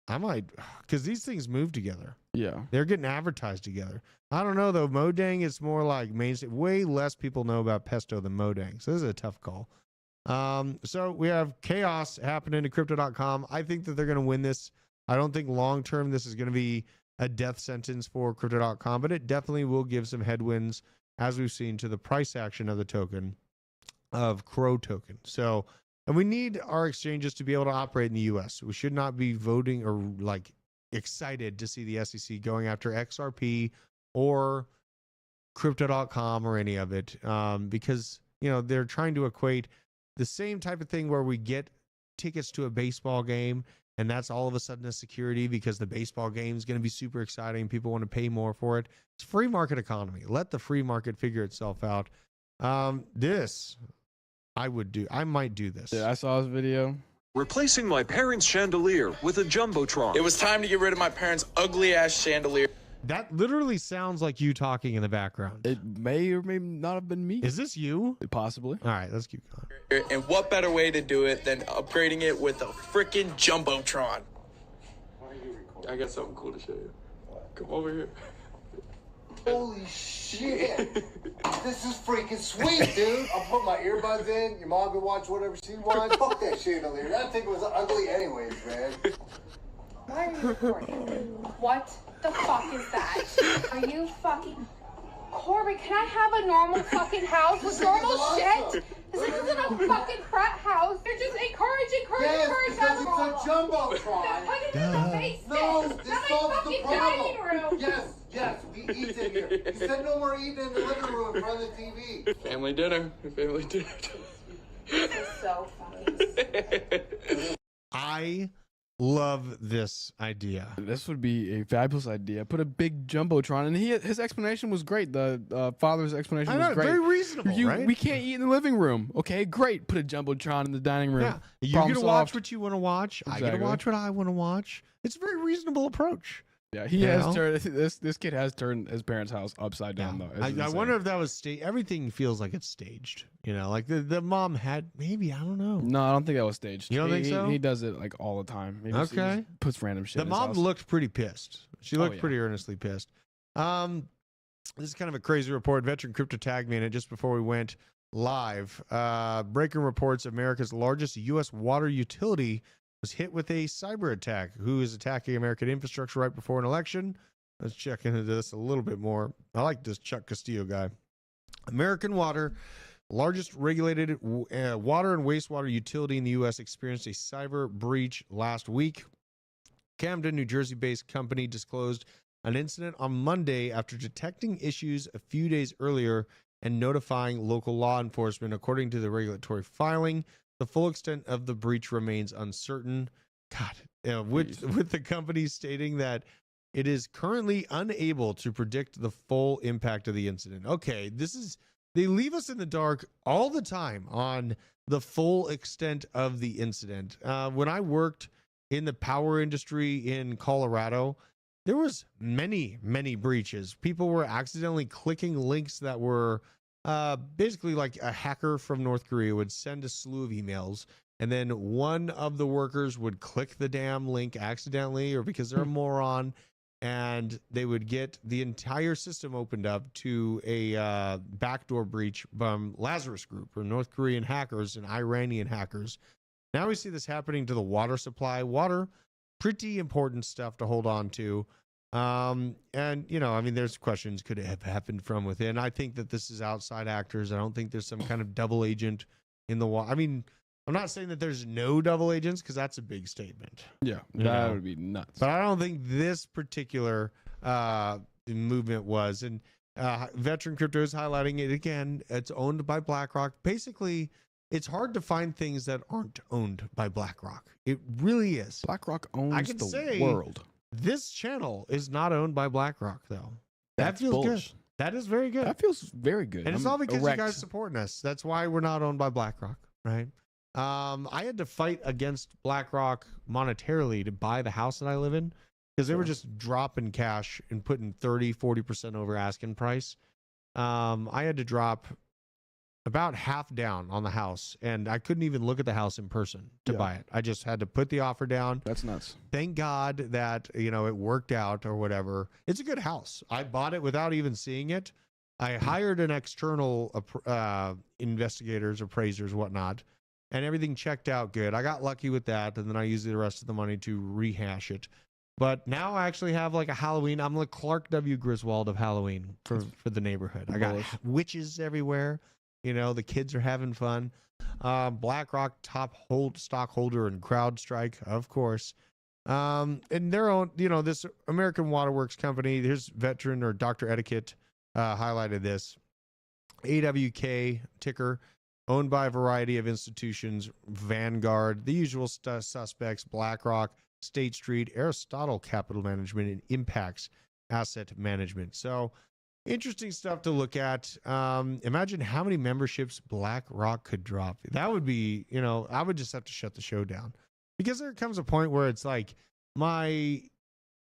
I might, because these things move together. Yeah. They're getting advertised together. I don't know, though. Modang is more like mainstream. Way less people know about Pesto than Modang. So this is a tough call. So we have chaos happening to Crypto.com. I think that they're going to win this. I don't think long-term this is going to be a death sentence for Crypto.com, but it definitely will give some headwinds, as we've seen, to the price action of the token, of Crow token. So, and we need our exchanges to be able to operate in the U.S. We should not be voting or like excited to see the SEC going after XRP or Crypto.com or any of it, because, you know, they're trying to equate the same type of thing where we get tickets to a baseball game and that's all of a sudden a security because the baseball game is going to be super exciting. People want to pay more for it. It's free market economy. Let the free market figure itself out. This I would do. I might do this. Yeah, I saw his video. Replacing my parents' chandelier with a Jumbotron. It was time to get rid of my parents' ugly ass chandelier. That literally sounds like you talking in the background. It may or may not have been me. Is this you? Possibly. All right, let's keep going. And what better way to do it than upgrading it with a freaking Jumbotron? I got something cool to show you. Come over here. Holy shit. This is freaking sweet, dude. I'll put my earbuds in. Your mom can watch whatever she wants. Fuck that chandelier. That thing was ugly anyways, man. Why are you recording? What the fuck is that? Are you fucking... Corby, can I have a normal fucking house with normal shit? This isn't a fucking frat house. They're just encourage, have a normal. It's a Jumbotron. Then put it in the basement. No, Not this my solves the fucking problem. dining room. Yes, we eat in here. You said no more eating in the living room in front of the TV. Family dinner. Family dinner. This is so fucking... I love this idea. This would be a fabulous idea. Put a big Jumbotron, and his explanation was great. The father's explanation was great. Very reasonable, right? We can't eat in the living room. Okay, great. Put a Jumbotron in the dining room. Yeah, you Problem get to solved. watch what you want to watch. Exactly. I get to watch what I want to watch. It's a very reasonable approach. Yeah, he has turned this kid has turned his parents' house upside down though. I wonder if that was staged. Everything feels like it's staged. You know, like the mom had maybe, I don't know. No, I don't think that was staged. You don't think so? He does it like all the time. He just puts random shit. The in his mom house. looked pretty pissed. She looked yeah. pretty earnestly pissed. This is kind of a crazy report. Veteran Crypto tagged me in it just before we went live. Breaking reports America's largest U.S. water utility was hit with a cyber attack. Who is attacking American infrastructure right before an election? Let's check into this a little bit more. I like this Chuck Castillo guy. American Water, largest regulated water and wastewater utility in the U.S., experienced a cyber breach last week. Camden, New Jersey-based company disclosed an incident on Monday after detecting issues a few days earlier and notifying local law enforcement. According to the regulatory filing, the full extent of the breach remains uncertain. With the company stating that it is currently unable to predict the full impact of the incident. Okay, they leave us in the dark all the time on the full extent of the incident. When I worked in the power industry in Colorado, there was many breaches. People were accidentally clicking links that were basically like a hacker from North Korea would send a slew of emails, and then one of the workers would click the damn link accidentally or because they're a moron, and they would get the entire system opened up to a backdoor breach from Lazarus Group or North Korean hackers and Iranian hackers. Now we see this happening to the water supply. Water, pretty important stuff to hold on to. And, you know, I mean, there's questions, could it have happened from within? I think that this is outside actors. I don't think there's some kind of double agent in the water. I mean, I'm not saying that there's no double agents because that's a big statement. Yeah, that would be nuts. But I don't think this particular movement was. And Veteran Crypto is highlighting it again. It's owned by BlackRock. Basically, it's hard to find things that aren't owned by BlackRock. It really is. BlackRock owns I can the say world. This channel is not owned by BlackRock, though. That feels bullish. good. That is very good. That feels very good. And it's all because you guys supporting us. That's why we're not owned by BlackRock, right? I had to fight against BlackRock monetarily to buy the house that I live in because they were just dropping cash and putting 30-40% over asking price. I had to drop about half down on the house, and I couldn't even look at the house in person to buy it. I just had to put the offer down. That's nuts. Thank God that, it worked out or whatever. It's a good house. I bought it without even seeing it. I hired an external investigators, appraisers, whatnot, and everything checked out good. I got lucky with that, and then I used the rest of the money to rehash it. But now I actually have like a Halloween. I'm the Clark W. Griswold of Halloween for the neighborhood. I got witches everywhere. The kids are having fun. BlackRock stockholder and CrowdStrike, of course. And their own, this American Waterworks company, here's veteran or Dr. Etiquette highlighted this. AWK ticker, owned by a variety of institutions, Vanguard, the usual suspects, BlackRock, State Street, Aristotle Capital Management, and Impacts Asset Management. So, interesting stuff to look at. Imagine how many memberships BlackRock could drop. That would be, I would just have to shut the show down, because there comes a point where it's like the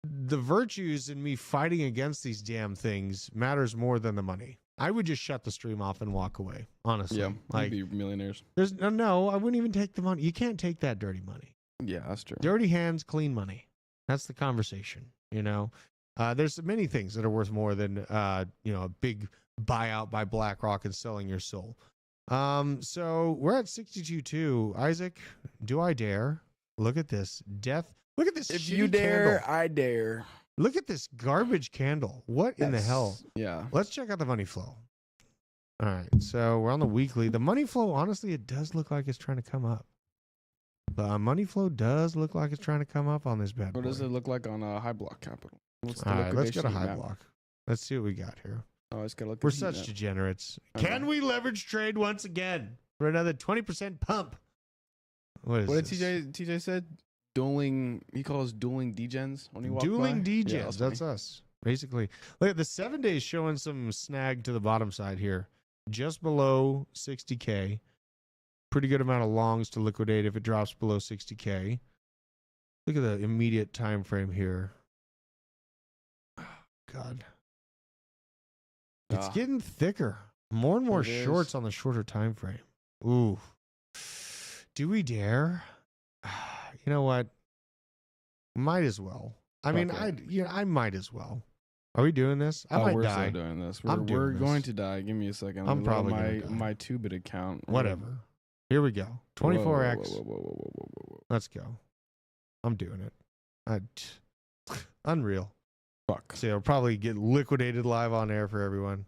virtues in me fighting against these damn things matters more than the money. I would just shut the stream off and walk away, honestly. Yeah, like be millionaires. There's no, I wouldn't even take the money. You can't take that dirty money. Yeah, that's true. Dirty hands, clean money. That's the conversation, There's many things that are worth more than, a big buyout by BlackRock and selling your soul. So we're at 62.2. Isaac, do I dare? Look at this. Death. Look at this. If you dare, candle. I dare. Look at this garbage candle. What in the hell? Yeah. Let's check out the money flow. All right. So we're on the weekly. The money flow, honestly, it does look like it's trying to come up. The money flow does look like it's trying to come up on this bad boy. What does it look like on High Block Capital? What's the All right, let's go to liquidation High map? Block. Let's see what we got here. Oh, it's gotta look. We're such degenerates. Can we leverage trade once again for another 20% pump? What did TJ said? Dueling. He calls dueling degens when he walks Dueling by. degens. Yeah, that's us, basically. Look at the 7 days showing some snag to the bottom side here, just below 60K. Pretty good amount of longs to liquidate if it drops below 60K. Look at the immediate time frame here. Oh, God. It's getting thicker. More and more shorts on the shorter time frame. Ooh. Do we dare? You know what? Might as well. I mean, I might as well. Are we doing this? I might we're die. still doing this. I'm doing We're this. going to die. Give me a second. I'm probably gonna die. my 2-bit account. Whatever. Here we go. 24x. Whoa. Let's go. I'm doing it. Unreal. Fuck. So it'll probably get liquidated live on air for everyone.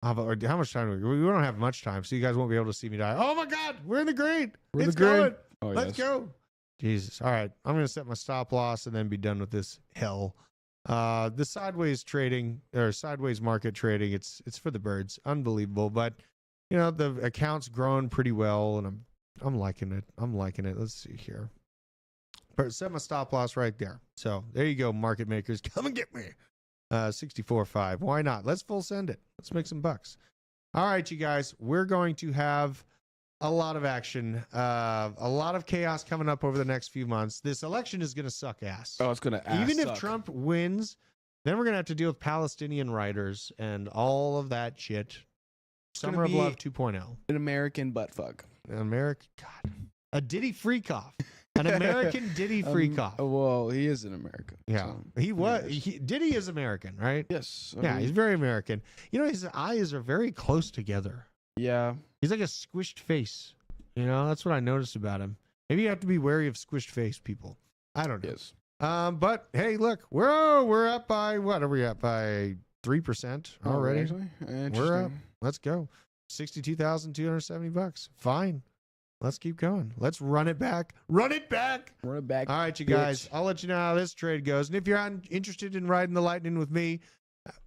How much time do we don't have much time, so you guys won't be able to see me die. Oh my God, we're in the green. It's going. Oh, Let's go. Jesus. All right. I'm going to set my stop loss and then be done with this hell. The sideways trading or sideways market trading, it's for the birds. Unbelievable. But the account's growing pretty well, and I'm liking it. Let's see here. But set my stop loss right there. So there you go, market makers. Come and get me. 64.5. Why not? Let's full send it. Let's make some bucks. All right, you guys. We're going to have a lot of action, a lot of chaos coming up over the next few months. This election is going to suck ass. Oh, it's going to ass. Even if Trump wins, then we're going to have to deal with Palestinian writers and all of that shit. Summer of Love 2.0. An American buttfuck. A Diddy freak-off. An American Diddy freak-off. Well, he is in America. Yeah. So He was. Diddy is American, right? Yes. Yeah, he's very American. His eyes are very close together. Yeah. He's like a squished face. That's what I noticed about him. Maybe you have to be wary of squished face people. I don't know. Yes. But hey, look, we're up by what? Are we up by 3% already? Interesting. We're up. Let's go. $62,270. Fine. Let's keep going. Let's run it back. Run it back. All right, you guys. I'll let you know how this trade goes. And if you're interested in riding the lightning with me,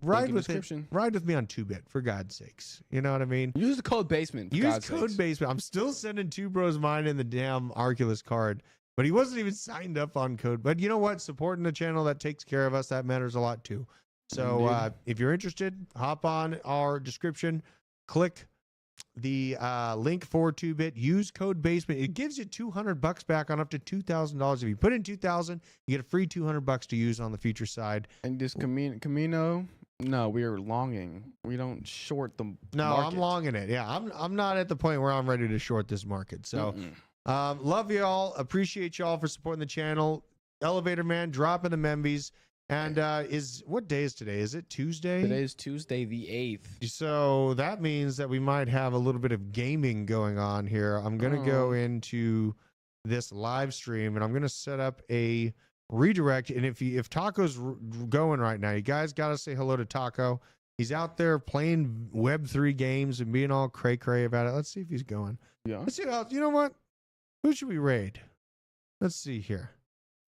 ride with me on 2-bit, for God's sakes. You know what I mean? Use the code basement. Use code basement. I'm still sending Two Bros mine in the damn Arculus card, but he wasn't even signed up on code. But you know what? Supporting the channel that takes care of us, that matters a lot too. So if you're interested, hop on our description, click the link for 2-bit, use code basement. It gives you $200 back on up to $2,000. If you put in $2,000, you get a free $200 to use on the future side. And this Camino No, we are longing. We don't short the No, market. I'm longing it. Yeah, I'm not at the point where I'm ready to short this market. So, love y'all. Appreciate y'all for supporting the channel. Elevator Man, dropping the membies. And what day is today? Is it Tuesday? Today is Tuesday the 8th. So that means that we might have a little bit of gaming going on here. I'm gonna go into this live stream and I'm gonna set up a redirect. And if Taco's going right now, you guys gotta say hello to Taco. He's out there playing Web3 games and being all cray cray about it. Let's see if he's going. Yeah. Let's see. You know what? Who should we raid? Let's see here.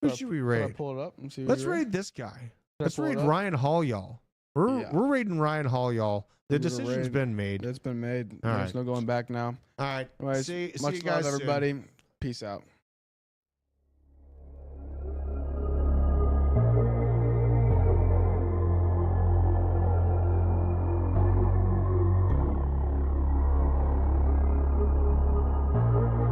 Who should we raid? Pull it up and see. Let's raid this guy. Let's raid Ryan Hall, y'all. We're raiding Ryan Hall, y'all. The decision's been made. It's been made. All There's no going back now. All right. Anyways, See much you love, guys everybody. Peace out.